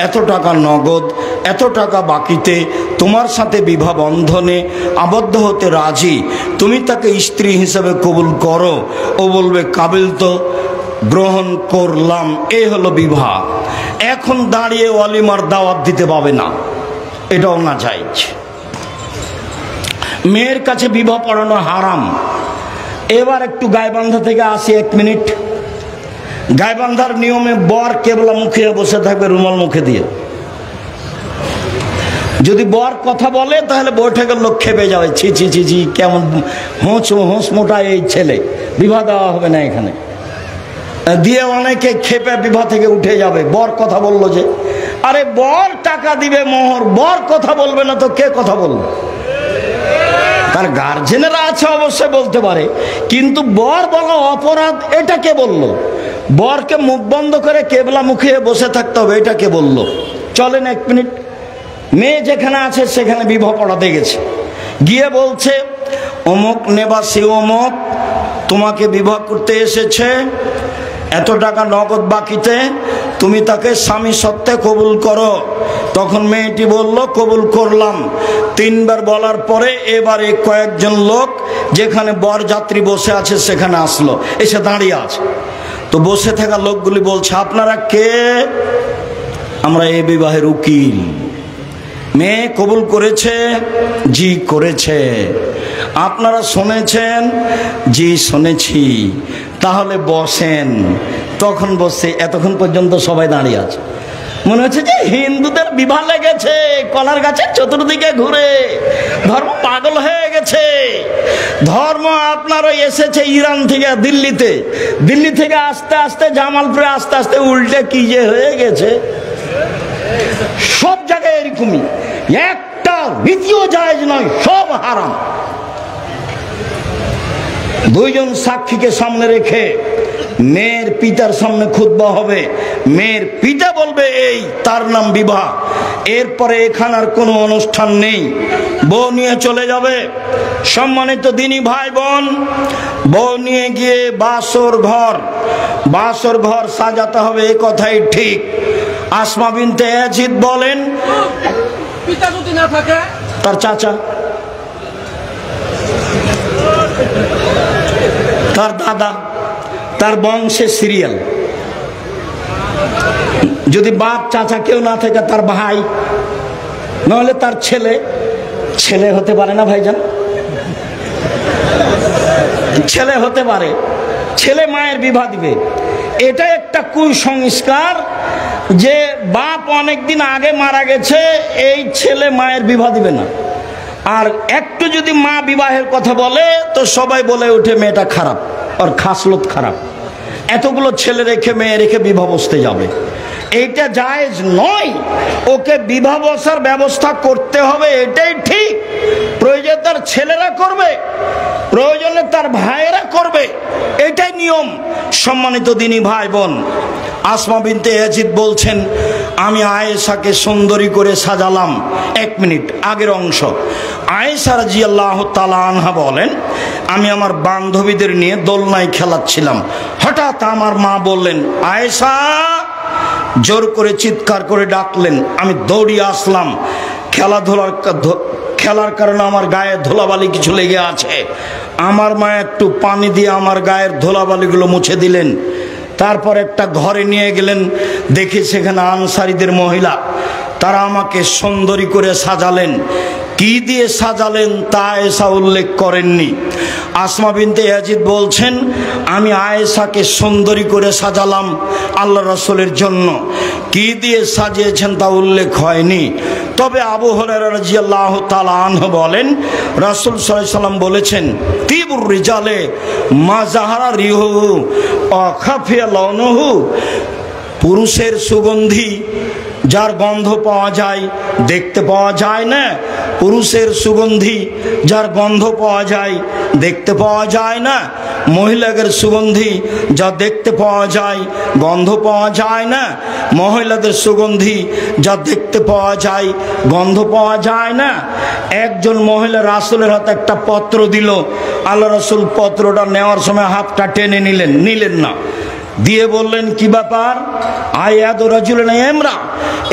এত টাকা নগদ, এত টাকা বাকিতে তোমার সাথে বিবাহ বন্ধনে আবদ্ধ হতে রাজি, তুমি তাকে স্ত্রী হিসেবে কবুল করো। ও বলবে কাবিল, তো গ্রহণ করলাম। এই হলো বিবাহ। এখন দাঁড়িয়ে ওয়ালিমার দাওয়াত দিতে পাবে না, এটাও না জায়েজ। মেয়ের কাছে বিবাহ পড়ানো হারাম। এবার একটু গায়বান্ধা থেকে আসি 1 মিনিট। গায়বান্ধার নিয়মে বর কেবলা মুখে বসে থাকবে, রুমাল মুখে দিয়ে। যদি বর কথা বলে তাহলে বৈঠকের লোক খেপে যাবে, ছি ছি ছি ছি, কেমন হোঁস মোটা এই ছেলে, বিবাহ দেওয়া হবে না এখানে দিয়ে। অনেকে খেপে বিবাহ থেকে উঠে যাবে, বর কথা বললো যে। আরে বর টাকা দিবে মোহর, বর কথা বলবে না তো কে কথা বলবে? তার গার্জেনেরা আছে অবশ্যই বলতে পারে, কিন্তু বর বলা অপরাধ এটা কে বললো? বরকে মুখ বন্ধ করে কেবলা মুখে বসে থাকতে হবে এটা কে বললো? চলেন 1 মিনিট। মেয়ে যেখানে আছে সেখানে বিবাহ পড়াতে গেছে, গিয়ে বলছে অমুক নেবাসী অমুক তোমাকে বিবাহ করতে এসেছে, এত টাকা নগদ বাকিতে, তুমি তাকে স্বামী সত্ত্বে কবুল করো। তখন মেয়েটি বলল কবুল করলাম। 3 বার বলার পরে এবারে কয়েকজন লোক যেখানে বরযাত্রী বসে আছে সেখানে আসলো, এসে দাঁড়িয়ে আছে। তো বসে থাকা লোকগুলি বলছে আপনারা কে? আমরা এই বিবাহের উকিল। মেয়ে কবুল করেছে? জি করেছে। আপনারা শুনেছেন? জি শুনেছি। তাহলে বসেন। তখন বসে এতক্ষণ পর্যন্ত সবাই দাঁড়িয়ে আছে, মনে হচ্ছে যে হিন্দুদের বিবাহ লেগেছে কলার গাছের চতুর্দিকে ঘুরে, ধর্ম পাগল হয়ে গেছে। ধর্ম আপনারও এসেছে ইরান থেকে দিল্লিতে, দিল্লি থেকে আস্তে আস্তে জামালপুরে আস্তে আস্তে উল্টে কি যে হয়ে গেছে। সব জায়গায় এরকমই, একটা রীতিও জায়েজ নয়, সব হারাম। 2 জন সাক্ষীকে সামনে রেখে মেয়ের পিতার সামনে খুতবা হবে, মেয়ের পিতা বলবে এই তার নাম বিবাহ, এরপরে এখানে আর কোনো অনুষ্ঠান নেই, বউ নিয়ে চলে যাবে। সম্মানিত দিনী ভাই বোন, বউ নিয়ে গিয়ে বাসর ঘর সাজাতে হবে, এই কথাই ঠিক। আসমা বিনতে ইয়াজিদ বলেন পিতা যদি না থাকে তার চাচা, তার দাদা, তার বংশের সিরিয়াল, যদি বাপ চাচা কেউ না থাকে তার ভাই, নাহলে তার ছেলে হতে পারে না ভাইজান, ছেলে হতে পারে, ছেলে মায়ের বিবাহ দিবে। এটা একটা কুসংস্কার যে বাপ অনেকদিন আগে মারা গেছে, এই ছেলে মায়ের বিবাহ দিবে না। আর একটু যদি মা বিবাহের কথা বলে তো সবাই বলে ওঠে মেয়েটা খারাপ, আর খাসলত খারাপ, এতগুলো ছেলে রেখে মেয়ে রেখে বিবাহ বসতে যাবে, এইটা জায়েজ নয়। ওকে বিবাহ বসার ব্যবস্থা করতে হবে, এটাই ঠিক। প্রয়োজনে তার ছেলেরা করবে, প্রয়োজনে তার ভাইয়েরা করবে, এটাই নিয়ম। সম্মানিত দিনী ভাই বোন, আসমা বিনতে ইয়াজিদ বলছেন আমি আয়েশাকে সুন্দরী করে সাজালাম। 1 মিনিট আগের অংশ। আয়েশা রাদিয়াল্লাহু তাআলা আনহা বলেন আমি আমার বান্ধবীদের নিয়ে দোলনায় খেলাচ্ছিলাম, হঠাৎ আমার মা বললেন আয়েশা, জোর করে চিৎকার করে ডাকলেন। আমি দৌড়িয়ে আসলাম, খেলার কারণে আমার গায়ে ধুলাবালি কিছু লেগে আছে। আমার মা একটু পানি দিয়ে আমার গায়ের ধুলাবালিগুলো মুছে দিলেন, তারপর একটা ঘরে নিয়ে গেলেন, দেখি সেখানে আনসারীদের মহিলা, তারা আমাকে সুন্দরী করে সাজালেন। কি দিয়ে সাজালেন তা আয়েশা উল্লেখ করেননি। আসমা বিনতে ইয়াজিদ বলছেন আমি আয়েশাকে সুন্দরী করে সাজালাম আল্লাহ রাসূলের জন্য। কি দিয়ে সাজিয়েছেন তা উল্লেখ হয়নি। তবে আবু হুরায়রা রাদিয়াল্লাহু তাআলা আনহু বলেন রাসূল সাল্লাল্লাহু আলাইহি সাল্লাম বলেছেন তিবুর রিজালে মা জাহারা রিহু ওয়া খাফিয়া লাউনুহু, পুরুষের সুগন্ধি যার গন্ধ পাওয়া যায় দেখতে পাওয়া যায় না, পুরুষের সুগন্ধি যার গন্ধ পাওয়া যায় দেখতে পাওয়া যায় না, মহিলাদের সুগন্ধি যা দেখতে পাওয়া যায় গন্ধ পাওয়া যায় না, মহিলাদের সুগন্ধি যা দেখতে পাওয়া যায় গন্ধ পাওয়া যায় না। একজন মহিলা রাসূলের হাতে একটা পত্র দিল, আল্লাহ রাসূল পত্রটা নেওয়ার সময় হাতটা টেনে নিলেন না, দিয়ে বললেন কি ব্যাপার, আয়াদু রাজুলিন ইমরা,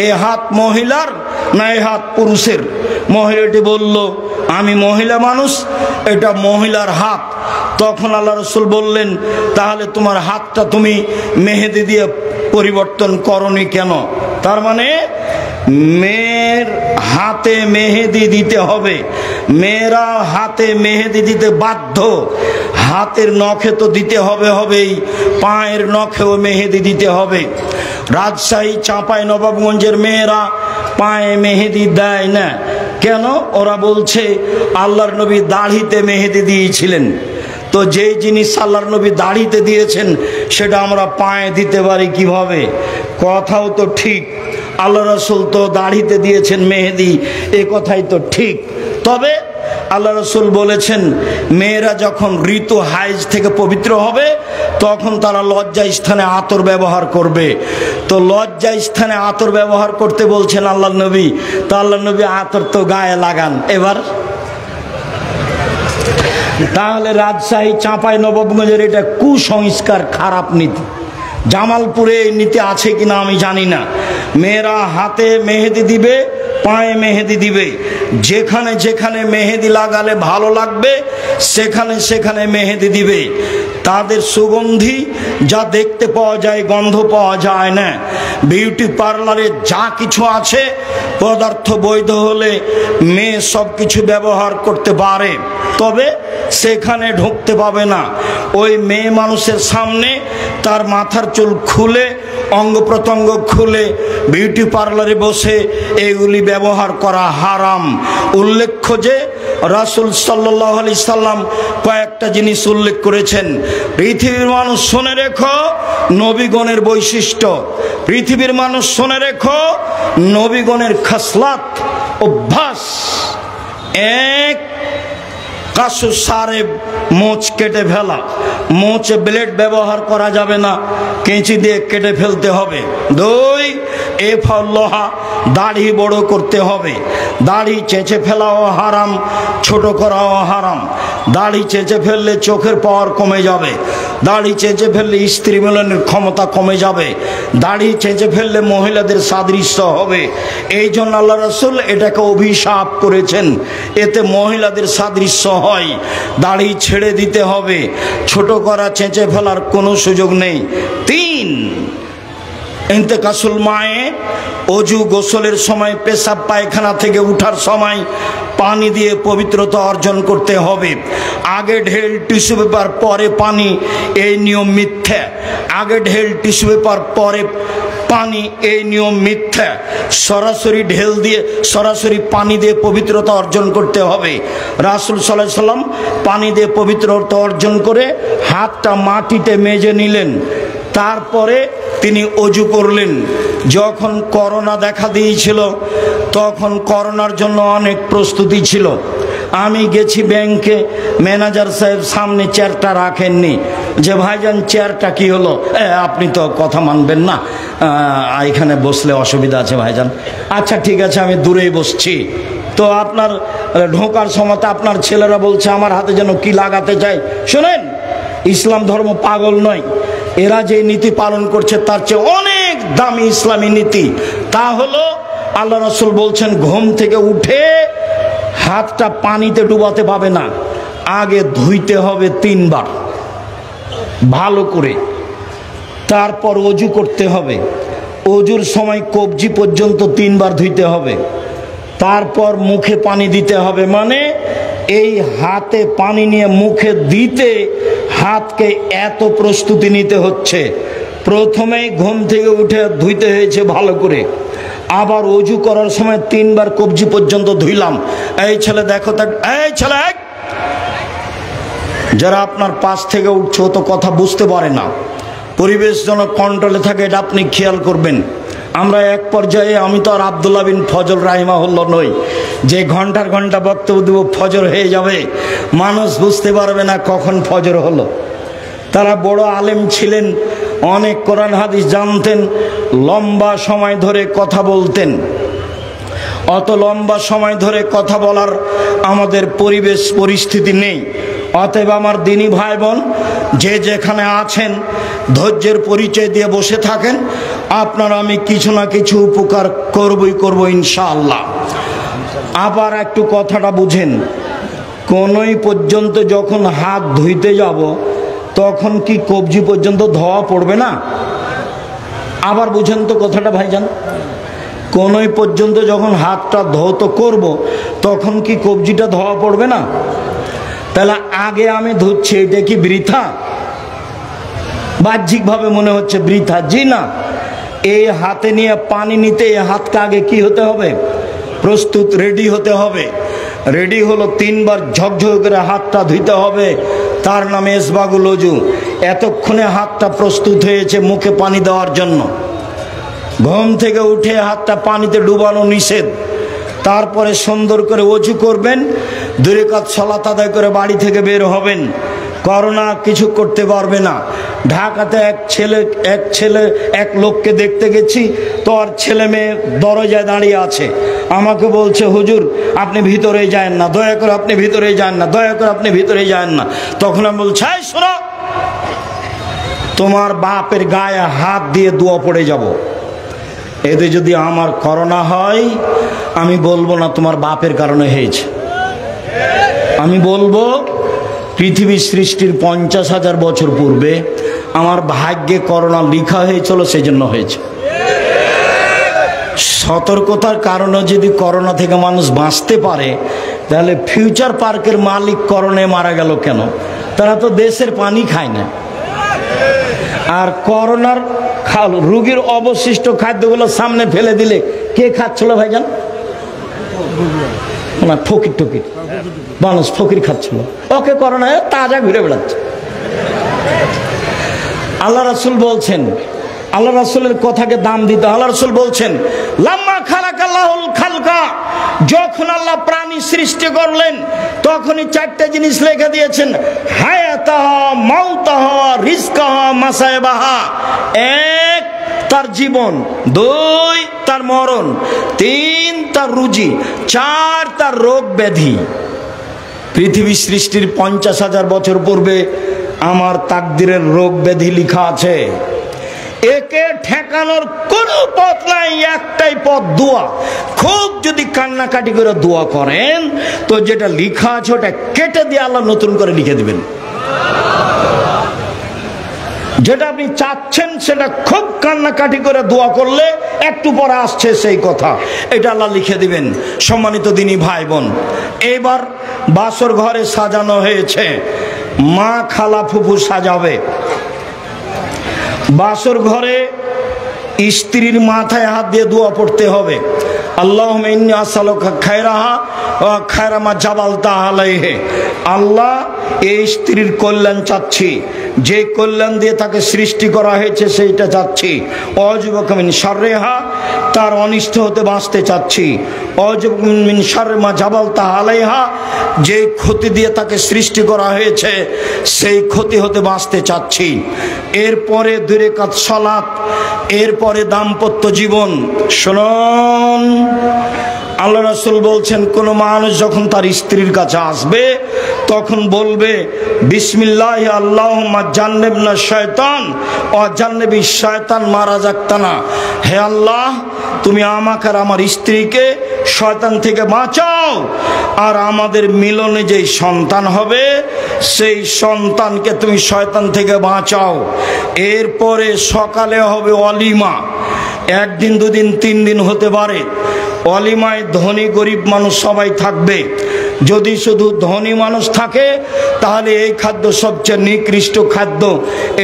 এই হাত মহিলার না এই হাত পুরুষের? মহিলাটি বলল আমি মহিলা মানুষ, এটা মহিলার হাত। তখন আল্লাহ রাসূল বললেন তাহলে তোমার হাতটা তুমি মেহেদি দিয়ে পরিবর্তন করনি কেন? তার মানে মেয়ের হাতে মেহেদি দিতে হবে, মেয়েরা হাতে মেহেদি দিতে বাধ্য, হাতের নখে তো দিতে হবেই, পায়ের নখেও মেহেদি দিতে হবে। রাজশাহী চাঁপাই নবাবগঞ্জের মেয়েরা পায়ে মেহেদি দেয় না কেন? ওরা বলছে আল্লাহর নবী দাড়িতে মেহেদি দিয়েছিলেন, তো যেই জিনিস আল্লাহর নবী দাড়িতে দিয়েছেন সেটা আমরা পায়ে দিতে পারি কিভাবে? কথাও তো ঠিক, আল্লাহ রাসূল তো দাড়িতে দিয়েছেন মেহেদি, এ কথাই তো ঠিক। তবে আল্লাহ রাসূল বলেছেন মেয়েরা যখন ঋতু হাইজ থেকে পবিত্র হবে তখন তারা লজ্জা স্থানে আতর ব্যবহার করবে। তো লজ্জা স্থানে আতর ব্যবহার করতে বলছেন আল্লাহ নবী, তো আল্লাহ নবী আতর তো গায়ে লাগান। এবার তাহলে রাজশাহী চাঁপাইনবাবগঞ্জের এটা কুসংস্কার, খারাপ নীতি। জামালপুরে এই নীতি আছে কিনা আমি জানি না। মেয়েরা হাতে মেহেদি দিবে, পায়ে মেহেদি দিবে, যেখানে যেখানে মেহেদি লাগালে ভালো লাগবে সেখানে সেখানে মেহেদি দিবে। তাদের সুগন্ধি যা দেখতে পাওয়া যায় গন্ধ পাওয়া যায় না। বিউটি পার্লারে যা কিছু আছে পদার্থ বৈধ হলে মেয়ে সব কিছু ব্যবহার করতে পারে, তবে সেখানে ঢুকতে পাবে না। ওই মেয়ে মানুষের সামনে তার মাথার চুল খুলে অঙ্গ প্রত্যঙ্গ খুলে বিউটি পার্লারে বসে এগুলি ব্যবহার করা হারাম। উল্লেখ্য যে রাসূল সাল্লাল্লাহু আলাইহি সাল্লাম কয়েকটা জিনিস উল্লেখ করেছেন। পৃথিবীর মানুষ শুনে রেখো নবীগণের বৈশিষ্ট্য, পৃথিবীর মানুষ শুনে রেখো নবীগণের খাসলাত অভ্যাস। এক, কাসু সারে মোচ কেটে ফেলা, মোচে ব্লেড ব্যবহার করা যাবে না, কেঁচি দিয়ে কেটে ফেলতে হবে। দুই, লোহা, দাড়ি বড় করতে হবে, দাড়ি চেঁচে ফেলাও হারাম, ছোট করাও হারাম। দাড়ি চেঁচে ফেললে চোখের পাওয়ার কমে যাবে, দাড়ি চেঁচে ফেললে স্ত্রী মিলনের ক্ষমতা কমে যাবে, দাড়ি চেঁচে ফেললে মহিলাদের সাদৃশ্য হবে। এই জন্য আল্লাহ রাসূল এটাকে অভিশাপ করেছেন, এতে মহিলাদের সাদৃশ্য হয়। দাড়ি ছেড়ে দিতে হবে, ছোট করা চেঁচে ফেলার কোনো সুযোগ নেই। তিন, ইন্তেকাসুল মায়ে, অজু গোসলের সময় পেশাব পায়খানা থেকে উঠার সময় পানি দিয়ে পবিত্রতা অর্জন করতে হবে। আগে ঢেল টিস্যু পেপার পরে পানি, এই নিয়ম মিথ্যা। আগে ঢেল টিস্যু পেপার পরে পানি, এই নিয়ম মিথ্যা। সরাসরি ঢেল দিয়ে সরাসরি পানি দিয়ে পবিত্রতা অর্জন করতে হবে। রাসূল সাল্লাল্লাহু আলাইহি সাল্লাম পানি দিয়ে পবিত্রতা অর্জন করে হাতটা মাটিতে মেজে নিলেন, তারপরে তিনি অজু করলেন। যখন করোনা দেখা দিয়েছিল তখন করোনার জন্য অনেক প্রস্তুতি ছিল। আমি গেছি ব্যাংকে, ম্যানেজার সাহেব সামনে চেয়ারটা রাখেননি, যে ভাইজান চেয়ারটা কি হলো? আপনি তো কথা মানবেন না, এখানে বসলে অসুবিধা আছে ভাইজান। আচ্ছা ঠিক আছে, আমি দূরেই বসছি। তো আপনার ঢোকার সময় আপনার ছেলেরা বলছে আমার হাতে যেন কি লাগাতে চাই। শোনেন, ইসলাম ধর্ম পাগল নয়, এরা যে নীতি পালন করছে তার চেয়ে অনেক দামি ইসলামী নীতি। তা হলো আল্লাহ রাসূল বলছেন ঘুম থেকে উঠে হাতটা পানিতে ডুবাতে পাবে না, আগে ধুইতে হবে 3 বার ভালো করে, তারপর অজু করতে হবে। অজুর সময় কবজি পর্যন্ত 3 বার ধুইতে হবে, তারপর মুখে পানি দিতে হবে। মানে এই হাতে পানি নিয়ে মুখে দিতে হাতকে এত প্রস্তুতি নিতে হচ্ছে। প্রথমেই ঘুম থেকে উঠে ধুইতে হয়েছে ভালো করে, আবার অজু করার সময় 3 বার কবজি পর্যন্ত ধুইলাম। এই ছেলে দেখো, এই ছেলে, যারা আপনার পাশ থেকে উঠছে ও তো কথা বুঝতে পারে না, পরিবেশ যেন কন্ট্রোলে থাকে, এটা আপনি খেয়াল করবেন। আমরা এক পর্যায়ে, আমি তো আর আব্দুল্লাহ বিন ফজল রাহিমাহুল্লাহ নই যে ঘন্টার ঘন্টা বক্তব্য দেব, ফজর হয়ে যাবে, মানুষ বুঝতে পারবে না কখন ফজর হলো। তারা বড় আলেম ছিলেন, অনেক কোরআন হাদিস জানতেন, লম্বা সময় ধরে কথা বলতেন। অত লম্বা সময় ধরে কথা বলার আমাদের পরিবেশ পরিস্থিতি নেই। অতএব আমার দিনী ভাই বোন যে যেখানে আছেন ধৈর্যের পরিচয় দিয়ে বসে থাকেন, আপনারা আমি কিছু না কিছু উপকার করব ইনশাআল্লাহ। আবার একটু কথাটা বুঝেন, কোনই পর্যন্ত যখন হাত ধুইতে যাব তখন কি কবজি পর্যন্ত ধোয়া পড়বে না? আবার বুঝেন তো কথাটা ভাইজান, কোনই পর্যন্ত যখন হাতটা ধৌত করব তখন কি কবজিটা ধোয়া পড়বে না? তাহলে আগে আমি ধুচ্ছি, এটা কি বৃথা? বাহ্যিকভাবে মনে হচ্ছে বৃথা, জি না। এই হাতে নিয়ে পানি নিতে এই হাতটা আগে কি হতে হবে? প্রস্তুত, রেডি হতে হবে। রেডি হলো 3 বার ঝকঝক করে হাতটা ধুইতে হবে, তার নামে ইসবাগুল ওযু। এতক্ষণে হাতটা প্রস্তুত হয়েছে মুখে পানি দেওয়ার জন্য। ঘুম থেকে উঠে হাতটা পানিতে ডুবানো নিষেধ। তারপরে সুন্দর করে ওযু করবেন, 2 রাকাত সালাত আদায় করে বাড়ি থেকে বের হবেন, করোনা কিছু করতে পারবে না। ঢাকাতে এক লোককে দেখতে গেছি, তো আর ছেলে মেয়ে দরজায় দাঁড়িয়ে আছে, আমাকে বলছে হুজুর আপনি ভিতরে যান না, দয়া করে আপনি ভিতরে যান না, দয়া করে আপনি ভিতরে যান না। তখন আমি বলছি এই শোনো, তোমার বাপের গায়ে হাত দিয়ে দোয়া পড়ে যাব। এতে যদি আমার করোনা হয়, আমি বলবো না তোমার বাপের কারণে হয়েছে, আমি বলবো পৃথিবীর সৃষ্টির 50,000 বছর পূর্বে আমার ভাগ্যে করোনা লিখা হয়েছিল, সেই জন্য হয়েছে। সতর্কতার কারণে যদি করোনা থেকে মানুষ বাঁচতে পারে, তাহলে ফিউচার পার্কের মালিক করোনায় মারা গেল কেন? তারা তো দেশের পানি খায় না। আর করোনার রোগীর অবশিষ্ট খাদ্যগুলো সামনে ফেলে দিলে কে খাচ্ছিল ভাইজান? না, ফকির টকির মানুষ, ফকির খাচ্ছিল, ওকে করোনায় তাজা ঘুরে বেড়াচ্ছে। আল্লাহ রাসূল বলছেন, আল্লাহ রাসূলের কথাকে দাম দিতে। আল্লাহ রাসূল বলছেন লাম্মা খালাকাল্লাহুল খালকা, যখন আল্লাহ প্রাণী সৃষ্টি করলেন তখনই 4টে জিনিস লিখে দিয়েছেন, হায়াতাহা, মাউতাহা, রিজকাহা, মাসায়বাহা। 1 তার জীবন, 2 তার মরণ, 3 তার রুজি, 4 তার রোগ ব্যাধি। পৃথিবী সৃষ্টির 50,000 বছর পূর্বে আমার তাকদিরের রোগ ব্যাধি লিখা আছে। একে ঠেকানোর কোনো পথ নাই, একটাই পথ, দোয়া। খুব যদি কান্নাকাটি করে দোয়া করেন, তো যেটা লিখা আছে ওটা কেটে দিয়ে আল্লাহ নতুন করে লিখে দিবেন। যেটা আপনি চাচ্ছেন সেটা খুব কান্নাকাটি করে দোয়া করলে একটু পরে আসছে সেই কথা, এটা আল্লাহ লিখে দিবেন। সম্মানিত দিনী ভাই বোন, এবার বাসর ঘরে সাজানো হয়েছে, মা খালা ফুফু সাজাবে। বাসর ঘরে স্ত্রীর মাথায় হাত দিয়ে দোয়া পড়তে হবে, আল্লাহুম্মা ইন্নী আসআলুকা খায়রাহা ওয়া খায়রা মা জাবালতা আলাইহি। আল্লাহ এই স্ত্রীর কল্যাণ চাচ্ছি, যে কল্যাণ দিয়ে তাকে সৃষ্টি করা হয়েছে সেইটা চাচ্ছি। অযুবকা মিন শাররিহা, তার অনিষ্ট হতে বাঁচতে চাচ্ছি। অযুবকা মিন শাররি মা জাবালতা আলাইহা, যে ক্ষতি দিয়ে তাকে সৃষ্টি করা হয়েছে সেই ক্ষতি হতে বাঁচতে চাচ্ছি। এরপরে 2 রাকাত সালাত, এরপরে দাম্পত্য জীবন। শুনুন, আল্লাহ রাসূল বলছেন কোন মানুষ যখন তার স্ত্রীর কাছে আসবে তখন বলবে বিসমিল্লাহি আল্লাহুম্মা জান্নিবনা শায়তান ওয়া জান্নিবিশ শায়তান মা রাযাকতানা। হে আল্লাহ, তুমি আমাকে আর আমার স্ত্রীকে শয়তান থেকে বাঁচাও, আর আমাদের মিলনে যেই সন্তান হবে সেই সন্তানকে তুমি শয়তান থেকে বাঁচাও। এরপরে সকালে হবে অলিমা, 1 দিন 2 দিন 3 দিন হতে পারে। অলিমায় ধনী গরিব মানুষ সবাই থাকবে। যদি শুধু ধনী মানুষ থাকে তাহলে এই খাদ্য সবচেয়ে নিকৃষ্ট খাদ্য,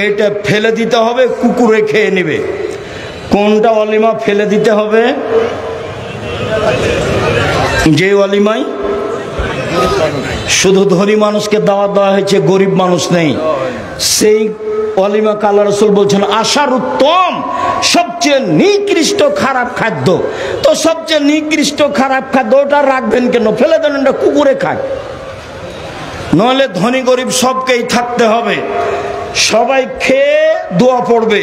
এটা ফেলে দিতে হবে, কুকুরে খেয়ে নেবে। কোনটা অলিমা ফেলে দিতে হবে? যে অলিমায় শুধু ধনী মানুষকে দাওয়াত দেওয়া হয়েছে, গরিব মানুষ নেই, সেই অলিমা আল্লাহ রাসূল বলছেন আশার উত্তম, সবচেয়ে নিকৃষ্ট খারাপ খাদ্য। তো সবচেয়ে নিকৃষ্ট খারাপ খাদ্য ওটা রাখবেন কেন? ফেলে দেন, ওটা কুকুরে খায়। নইলে ধনী গরিব সবকেই থাকতে হবে, সবাই খেয়ে দোয়া পড়বে,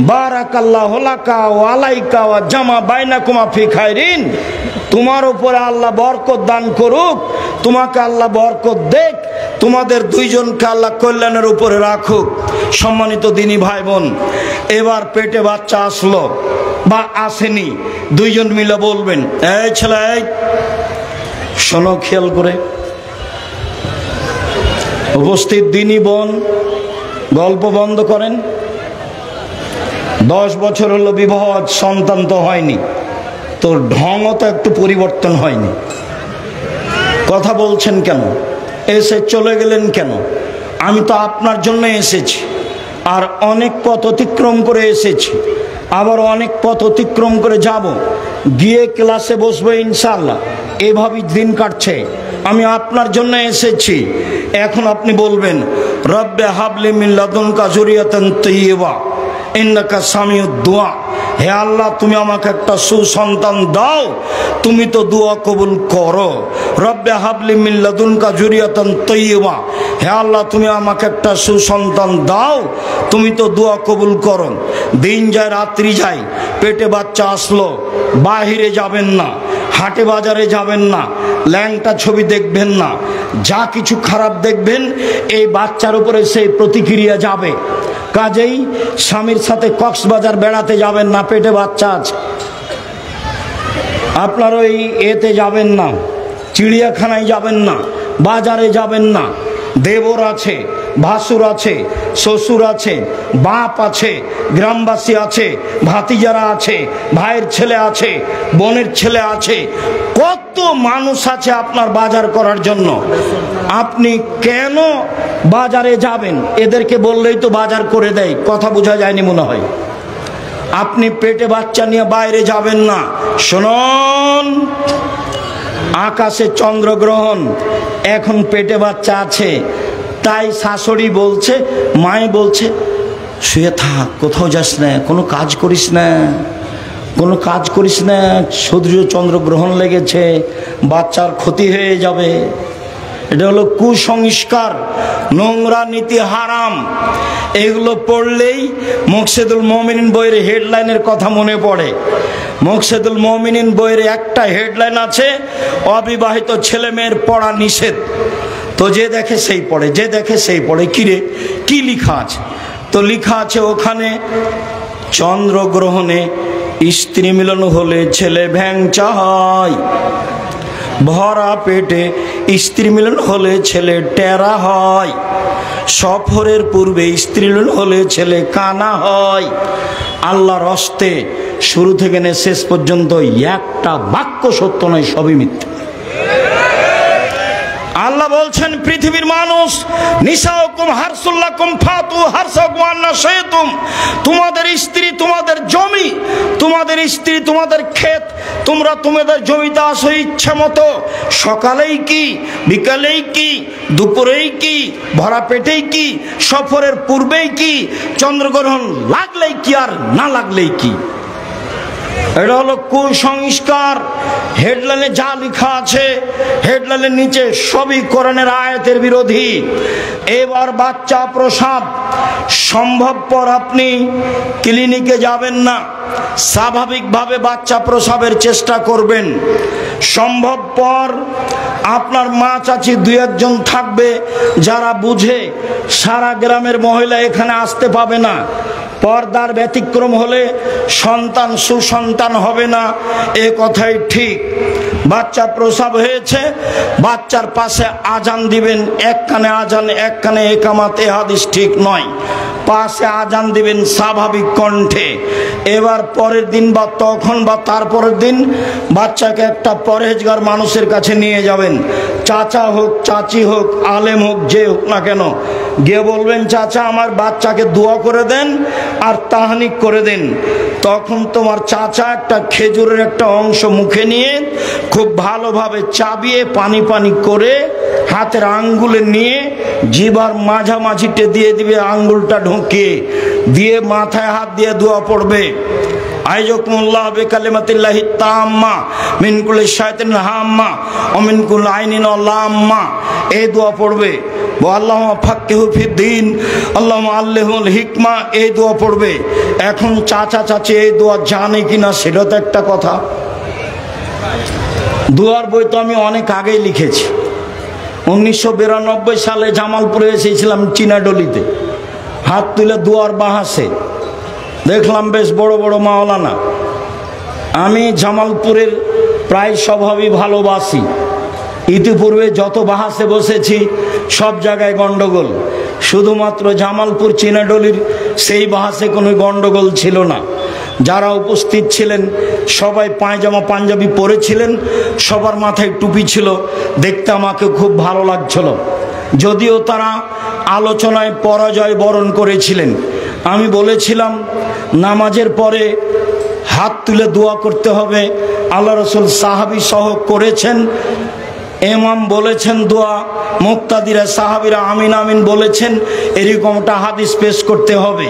বারাকাল্লাহু লাকা ওয়া আলাইকা ওয়া জামা বাইনাকুমা ফি খায়রিন। তোমার উপরে আল্লাহ বরকত দান করুক, তোমাকে আল্লাহ বরকত দেখ, তোমাদের 2 জনকে আল্লাহ কল্যাণের উপরে রাখুক। সম্মানিত দিনী ভাই বোন, এবার পেটে বাচ্চা আসলো বা আসেনি, 2 জন মিলে বলবেন এই ছেলে, এই শোনো খেয়াল করে। উপস্থিত দিনী বোন, গল্প বন্ধ করেন। 10 বছর হলো বিবাহ, সন্তান তো হয়নি, তোর ঢংও তো একটু পরিবর্তন হয়নি। কথা বলছেন কেন? এসে চলে গেলেন কেন? আমি তো আপনার জন্য এসেছি, আর অনেক পথ অতিক্রম করে এসেছি, আবার অনেক পথ অতিক্রম করে যাব, গিয়ে ক্লাসে বসবো ইনশাআল্লাহ। এভাবেই দিন কাটছে। আমি আপনার জন্য এসেছি। এখন আপনি বলবেন রব্বে হাবলি মিন লাদুনকা যুরিয়াতান তাইয়্যিবা ইন্নাকা সামিউদ দুআ। হে আল্লাহ তুমি আমাকে একটা সুসন্তান দাও, তুমি তো দোয়া কবুল করো। রব্বে হাবলি মিন লাদুনকা যুরিয়াতান তাইয়্যিবা, হে আল্লাহ তুমি আমাকে একটা সুসন্তান দাও, তুমি তো দোয়া কবুল করো। দিন যায় রাত্রি যায়, পেটে বাচ্চা আসলো, বাহিরে যাবেন না, হাটে বাজারে যাবেন না, ল্যাংটা ছবি দেখবেন না, যা কিছু খারাপ দেখবেন এই বাচ্চার উপরে সেই প্রতিক্রিয়া যাবে। কাজেই স্বামীর সাথে কক্সবাজার বেড়াতে যাবেন না, পেটে বাচ্চা আছে। আপনার ওই এতে যাবেন না, চিড়িয়াখানায় যাবেন না, বাজারে যাবেন না। দেবর আছে, ভাসুর আছে, শ্বশুর আছে, বাপ আছে, গ্রামবাসী আছে, ভাতিজারা আছে, ভাইয়ের ছেলে আছে, বোনের ছেলে আছে, কত মানুষ আছে আপনার বাজার করার জন্য। আপনি কেন বাজারে যাবেন? এদেরকে বললেই তো বাজার করে দেয়। কথা বোঝা যায়নি মনে হয়। আপনি পেটে বাচ্চা নিয়ে বাইরে যাবেন না। শুনুন, আকাশে চন্দ্রগ্রহণ, এখন পেটে বাচ্চা আছে, তাই শাশুড়ি বলছে, মাই বলছে শুয়ে থাক, কোথাও যাস না, কোনো কাজ করিস না, কোনো কাজ করিস না, সূর্য চন্দ্রগ্রহণ লেগেছে, বাচ্চার ক্ষতি হয়ে যাবে। এটা হলো কুসংস্কার, নোংরা নীতি, হারাম। এগুলো পড়লেই মুকসেদুল মুমিনিন বইয়ের হেডলাইনের কথা মনে পড়ে। মুকসেদুল মুমিনিন বইয়ের একটা হেডলাইন আছে, অবিবাহিত ছেলে মেয়ের পড়া নিষেধ। তো যে দেখে সেই পড়ে, যে দেখে সেই পড়ে। কিরে কি লেখা আছে? তো লেখা আছে ওখানে, চন্দ্রগ্রহণে স্ত্রী মিলন হলে ছেলে ভ্যাংচা হয়, ভরা পেটে স্ত্রী মিলন হলে ছেলে টেরা হয়, সফরের পূর্বে স্ত্রী মিলন হলে ছেলে কানা হয়। আল্লাহর হস্তে শুরু থেকে নিয়ে শেষ পর্যন্ত একটা বাক্য সত্য নয়, সবই মিথ্যা। আল্লাহ বলছেন, পৃথিবীর মানুষ, নিসাউকুম হারসুল্লাকুম ফাতু হারসাকুম আন্না শাইতুম, তোমাদের স্ত্রী তোমাদের জমি, তোমাদের স্ত্রী তোমাদের ক্ষেত, তোমরা তোমাদের জমিতে আসো ইচ্ছা মতো। সকালেই কি, বিকালেই কি, দুপুরেই কি, ভরা পেটেই কি, সফরের পূর্বেই কি, চন্দ্রগ্রহণ লাগলেই কি আর না লাগলেই কি। এটা হলো কুসংস্কার। হেডলাইনে যা লেখা আছে, হেডলাইনের নিচে সবই কোরআনের আয়াতের বিরোধী। এবার বাচ্চা প্রসব সম্ভবপর আপনি ক্লিনিকে যাবেন না, স্বাভাবিকভাবে বাচ্চা প্রসবের চেষ্টা করবেন। সম্ভবপর আপনার মা চাচি দুই একজন থাকবে যারা বুঝে, সারা গ্রামের মহিলা এখানে আসতে পাবে না। পর্দার ব্যতিক্রম হলে সন্তান সুসন্তান হবে না, এ কথাই ঠিক। বাচ্চা প্রসব হয়েছে, বাচ্চার পাশে আজান দিবেন, এক কানে আজান এক কানে একামাত, এ হাদিস ঠিক নয়। পাশে আজান দিবেন স্বাভাবিক কণ্ঠে। এবার পরের দিন বা তখন বা তারপরের দিন বাচ্চাকে একটা পরহেজগার মানুষের কাছে নিয়ে যাবেন, চাচা হোক, চাচি হোক, আলেম হোক, যে হোক না কেন, গিয়ে বলবেন, চাচা আমার বাচ্চাকে দোয়া করে দেন আর তাহনিক করে দেন। তখন তোমার চাচা একটা খেজুরের একটা অংশ মুখে নিয়ে খুব ভালোভাবে চাবিয়ে পানি পানি করে হাতের আঙ্গুলে নিয়ে জিভার মাঝামাঝিতে দিয়ে দিবে, আঙ্গুলটা ঢুকিয়ে দিয়ে মাথায় হাত দিয়ে দোয়া পড়বে, আইজাকুমুল্লাহ বিকালিমাতিল্লাহি তাম্মা মিন কুল্লি শাইতানিন হাম্মা ওয়া মিন কুল্লি আইনিন লাম্মা। এই দোয়া পড়বে। আল্লাহুম্মা ফাক্কিহু ফিদ্দীন, আল্লাহুম্মা আল্লিমহুল হিকমা, এই দোয়া পড়বে। এখন চাচা চাচি এই দোয়া জানে কিনা সেটা তো একটা কথা। দোয়ার বই তো আমি অনেক আগেই লিখেছি। 1992 সালে জামালপুরে এসেছিলাম চিনাডলিতে, হাত তুলে দোয়ার বাহাসে দেখলাম বেশ বড় বড় মাওলানা। আমি জামালপুরের প্রায় স্বভাবই ভালোবাসি। ইতিপূর্বে যত বাহাসে বসেছি সব জায়গায় গন্ডগোল, শুধুমাত্র জামালপুর চিনাডলির সেই বাহাসে কোনো গন্ডগোল ছিল না। যারা উপস্থিত ছিলেন সবাই পায়জামা পাঞ্জাবি পরেছিলেন, সবার মাথায় টুপি ছিল, দেখতে আমাকে খুব ভালো লাগছিল। যদিও তারা আলোচনায় পরাজয় বরণ করেছিলেন। আমি বলেছিলাম নামাজের পরে হাত তুলে দোয়া করতে হবে, আল্লাহ রসুল সাহাবী সহ করেছেন। ইমাম বলেছেন দোয়া, মুক্তাদিরা সাহাবীরা আমিন আমিন বলেছেন, এরকমটা হাদিস পেশ করতে হবে।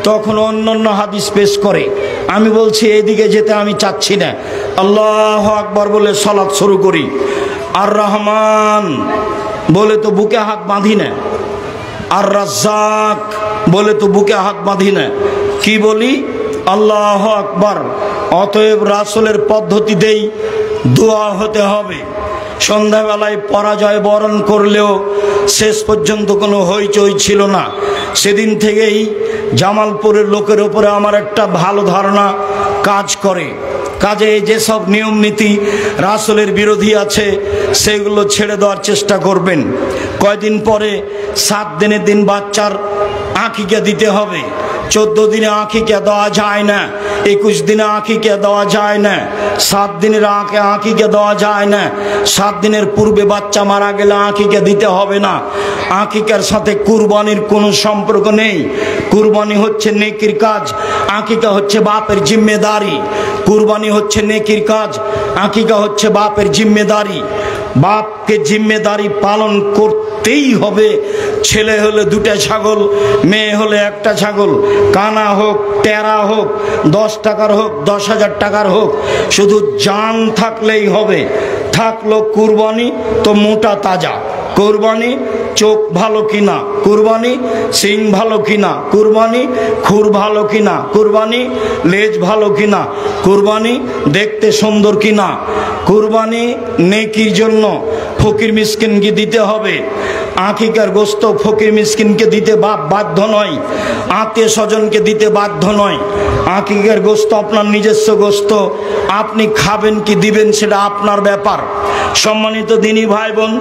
তখন অন্য হাদিস পেশ করে। আমি বলছি এইদিকে যেতে আমি চাচ্ছি না। আল্লাহু আকবার বলে সালাত শুরু করি। আর রহমান বলে তো বুকে হাত বাঁধি না, আর রাজ্জাক বলে তো বুকে হাত বাঁধি না, কি বলি? আল্লাহু আকবার। অতএব রাসূলের পদ্ধতিতেই দোয়া হতে হবে। সন্ধ্যাবেলায় পরাজয় বরণ করলেও শেষ পর্যন্ত কোনো হইচই ছিল না। সেদিন থেকেই জামালপুরের লোকের উপরে আমার একটা ভালো ধারণা কাজ করে। কাজে যেসব নিয়ম নীতি রাসূলের বিরোধী আছে সেগুলো ছেড়ে দেওয়ার চেষ্টা করবেন। কয়দিন পরে 7 দিনের দিন বাচ্চার আকিকা দিতে হবে। 14 দিনে আকিকা দেওয়া যায় না, 21 দিনে আকিকা দেওয়া যায় না, 7 দিনের আকিকা দেওয়া যায় না। 7 দিনের পূর্বে বাচ্চা মারা গেলে আকিকা দিতে হবে না। আকিকার সাথে কুরবানির কোনো সম্পর্ক নেই। কুরবানি হচ্ছে নেকির কাজ, আকিকা হচ্ছে বাপের জিম্মেদারি। কুরবানি হচ্ছে নেকির কাজ, আকিকা হচ্ছে বাপের জিম্মেদারি। বাপকে জিম্মেদারি পালন করতেই হবে। ছেলে হলে 2টা ছাগল, মেয়ে হলে 1টা ছাগল, কানা হোক টেরা হোক, 10 টাকার হোক 10,000 টাকার হোক, শুধু জান থাকলেই হবে। থাকলো কুরবানি তো মোটা তাজা, কুরবানি চোখ ভালো কিনা, কুরবানি সিং ভালো কিনা, কুরবানি খুর ভালো কিনা, কুরবানি লেজ ভালো কিনা, কুরবানি দেখতে সুন্দর কিনা। কুরবানি নেকির জন্য ফকির মিসকিনকে দিতে হবে। আকিকার গোস্ত ফকির মিসকিনকে দিতে বাধ্য নয়, আত্মীয় স্বজনকে দিতে বাধ্য নয়। আকিকার গোস্ত আপনার নিজস্ব গোস্ত, আপনি খাবেন কি দিবেন সেটা আপনার ব্যাপার। সম্মানিত দিনী ভাই বোন,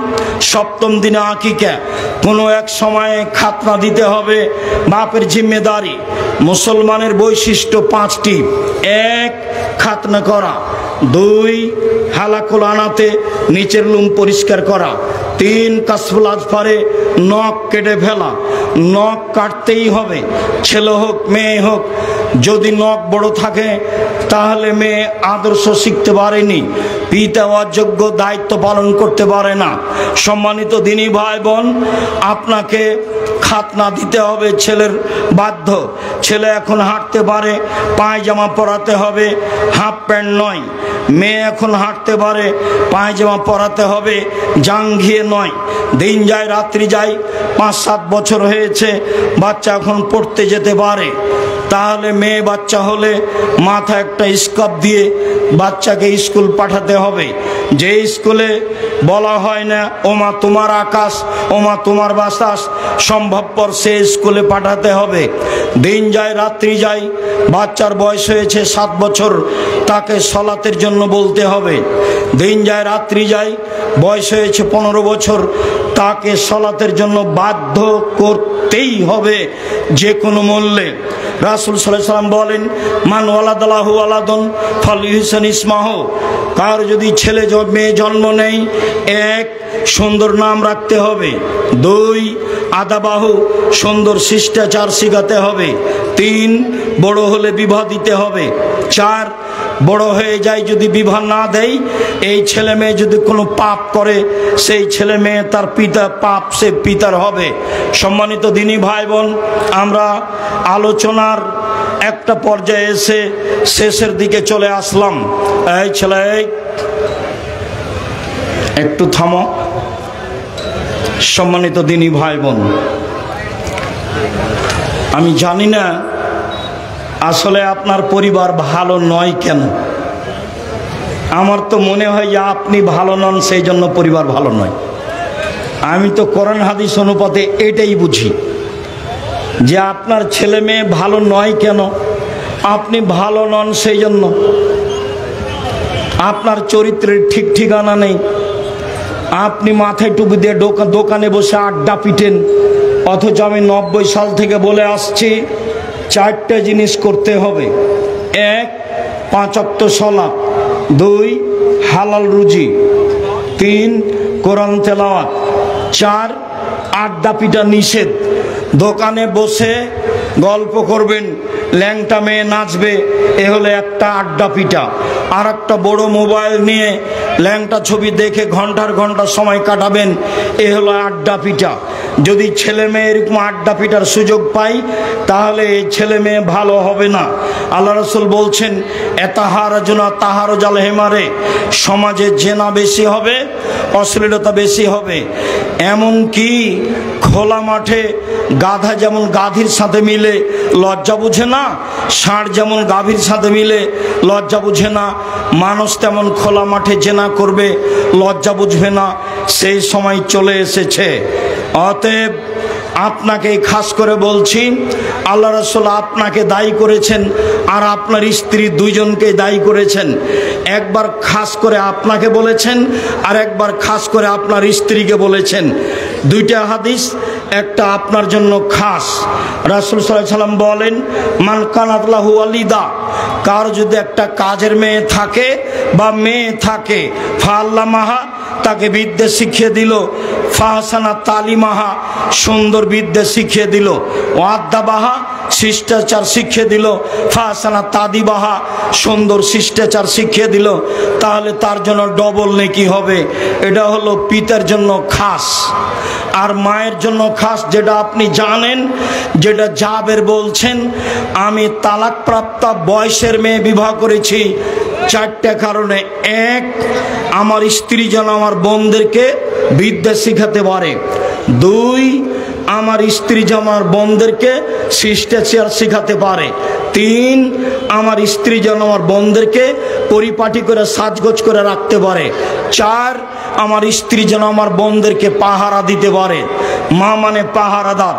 7ম দিনে আকিকা। কোনো এক সময়ে খাতনা দিতে হবে, বাপের জিম্মেদারি। মুসলমানের বৈশিষ্ট্য 5টি। 1 খাতনা করা, 2 হালাকুল আনাতে নিচের লুম পরিষ্কার করা, 3 কাসফুল আজফারে নখ কেটে ফেলা। নখ কাটতেই হবে, ছেলে হোক মেয়ে হোক। যদি নখ বড় থাকে তাহলে মেয়ে আদর্শ শিখতে পারেনি, পিতা অযোগ্য দায়িত্ব পালন করতে পারে না। সম্মানিত দিনী ভাই বোন, আপনাকে খাতনা দিতে হবে, ছেলের বাধ্য। ছেলে এখন হাঁটতে পারে, পায়জামা পরাতে হবে, হাফ প্যান্ট নয়। মেয়ে এখন হাঁটতে পারে, পায়জামা পরাতে হবে, জাঙ্ঘিয়ে নয়। দিন যায় রাত্রি যায়, 5-7 বছর হয়েছে, বাচ্চা এখন পড়তে যেতে পারে। তাহলে মেয়ে বাচ্চা হলে মাথায় একটা স্কার্ফ দিয়ে বাচ্চাকে স্কুল পাঠাতে হবে। যে স্কুলে বলা হয় না ওমা তোমার আকাশ, ওমা তোমার বাতাস, সম্ভবপর সে স্কুলে পাঠাতে হবে। দিন যায় রাত্রি যায়, বাচ্চার বয়স হয়েছে 7 বছর, তাকে সলাতের জন্য বলতে হবে। দিন যায় রাত্রি যায়, বয়স হয়েছে 15 বছর, তাকে সলাতের জন্য বাধ্য করতেই হবে যে কোনো মূল্যে। রাসূল সাল্লাল্লাহু আলাইহি ওয়াসাল্লাম বলেন, মান ওয়ালাদালাহু ওয়ালাদুন ফালইহসান ইসমাহু। কার যদি ছেলে মেয়ে জন্ম নেই, 1 সুন্দর নাম রাখতে হবে, 2 আদাবাহু সুন্দর শিষ্টাচার শিখাতে হবে, 3 বড় হলে বিবাহ দিতে হবে, 4 বড় হয়ে যায় যদি বিবাহ না দেয়, এই ছেলে মেয়ে যদি কোনো পাপ করে সেই ছেলে মেয়ে তার পিতা পাপ সে পিতার হবে। সম্মানিত দিনী ভাই বোন, আমরা আলোচনার একটা পর্যায়ে এসে শেষের দিকে চলে আসলাম। এই ছেলে একটু থামো। সম্মানিত দিনী ভাই বোন, আমি জানি না আসলে আপনার পরিবার ভালো নয় কেন। আমার তো মনে হয় যে আপনি ভালো নন, সেই জন্য পরিবার ভালো নয়। আমি তো কোরআন হাদিস অনুপাতে এটাই বুঝি যে আপনার ছেলে মেয়ে ভালো নয় কেন, আপনি ভালো নন সেই জন্য। আপনার চরিত্রের ঠিক ঠিকানা নেই, আপনি মাথায় টুপি দিয়ে দোকানে বসে আড্ডা পিটেন, অথচ আমি 90 সাল থেকে বলে আসছি 4টে জিনিস করতে হবে। 1 5 ওয়াক্ত সালাত, 2 হালাল রুজি, 3 কোরআন তেলাওয়াত, 4 আড্ডা পিটা নিষেধ। দোকানে বসে গল্প করবেন, ল্যাংটা মেয়ে নাচবে, এ হলো একটা আড্ডা পিটা। আর একটা বড় মোবাইল নিয়ে ল্যাংটা ছবি দেখে ঘন্টার ঘন্টা সময় কাটাবেন, এ হলো আড্ডা পিটা। যদি ছেলে মেয়ে এরকম আড্ডা পিটার সুযোগ পাই তাহলে এই ছেলে মেয়ে ভালো হবে না। আল্লাহ রাসূল বলছেন, এতাহারাজুনা তাহারুজাল হেমারে, সমাজে জেনা বেশি হবে, অশ্লীলতা বেশি হবে। এমন কি খোলা মাঠে গাধা যেমন গাধীর সাথে মিলে লজ্জা বুঝে না, ষাঁড় যেমন গাভীর সাথে মিলে লজ্জা বুঝে না, মানুষ তেমন খোলা মাঠে জেনা করবে, লজ্জা বুঝবে না। সেই সময় চলে এসেছে। অতএব আপনাকে খাস করে বলছি, আল্লাহ রাসূল আপনাকে দায়ী করেছেন আর আপনার স্ত্রী দুইজনকে দায়ী করেছেন। একবার খাস করে আপনাকে বলেছেন আর একবার খাস করে আপনার স্ত্রীকে বলেছেন। দুইটা হাদিস, একটা আপনার জন্য খাস। রাসূল সাল্লাল্লাহু আলাইহি সাল্লাম বলেন, মান কানাত লাহু ওয়ালিদা, কার যদি একটা কাজের মেয়ে থাকে বা মেয়ে থাকে, ফাআল্লামাহা, তাকে বিদ্যা শিখিয়ে দিল, ফাহসানা তালিমাহা, সুন্দর বিদ্যা শিখিয়ে দিল, ওয়াদ্দাবাহা, শিষ্টাচার শিখিয়ে দিল, ফাহসানা তাদিবাহা, সুন্দর শিষ্টাচার শিখিয়ে দিল, তাহলে তার জন্য ডবল নেকি হবে। এটা হলো পিতার জন্য খাস। আর মায়ের জন্য খাস, যেটা আপনি জানেন, যেটা জাবের বলছেন, আমি তালাকপ্রাপ্ত বয়সের মেয়ে বিবাহ করেছি চারটা কারণে। এক, আমার স্ত্রী যেন আমার বোনদেরকে বিদ্যা শিখাতে পারে। দুই, আমার স্ত্রী যেন আমার বোনদেরকে শিষ্টাচার শিখাতে পারে। তিন, আমার স্ত্রী যেন আমার বোনদেরকে পরিপাটি করে সাজগোজ করে রাখতে পারে। চার, আমার স্ত্রী যেন আমার বোনদেরকে পাহারা দিতে পারে। মা মানে পাহারাদার।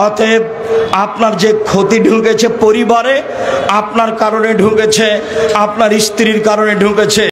অতএব আপনার যে ক্ষতি ঢুকেছে পরিবারে, আপনার কারণে ঢুকেছে, আপনার স্ত্রীর কারণে ঢুকেছে।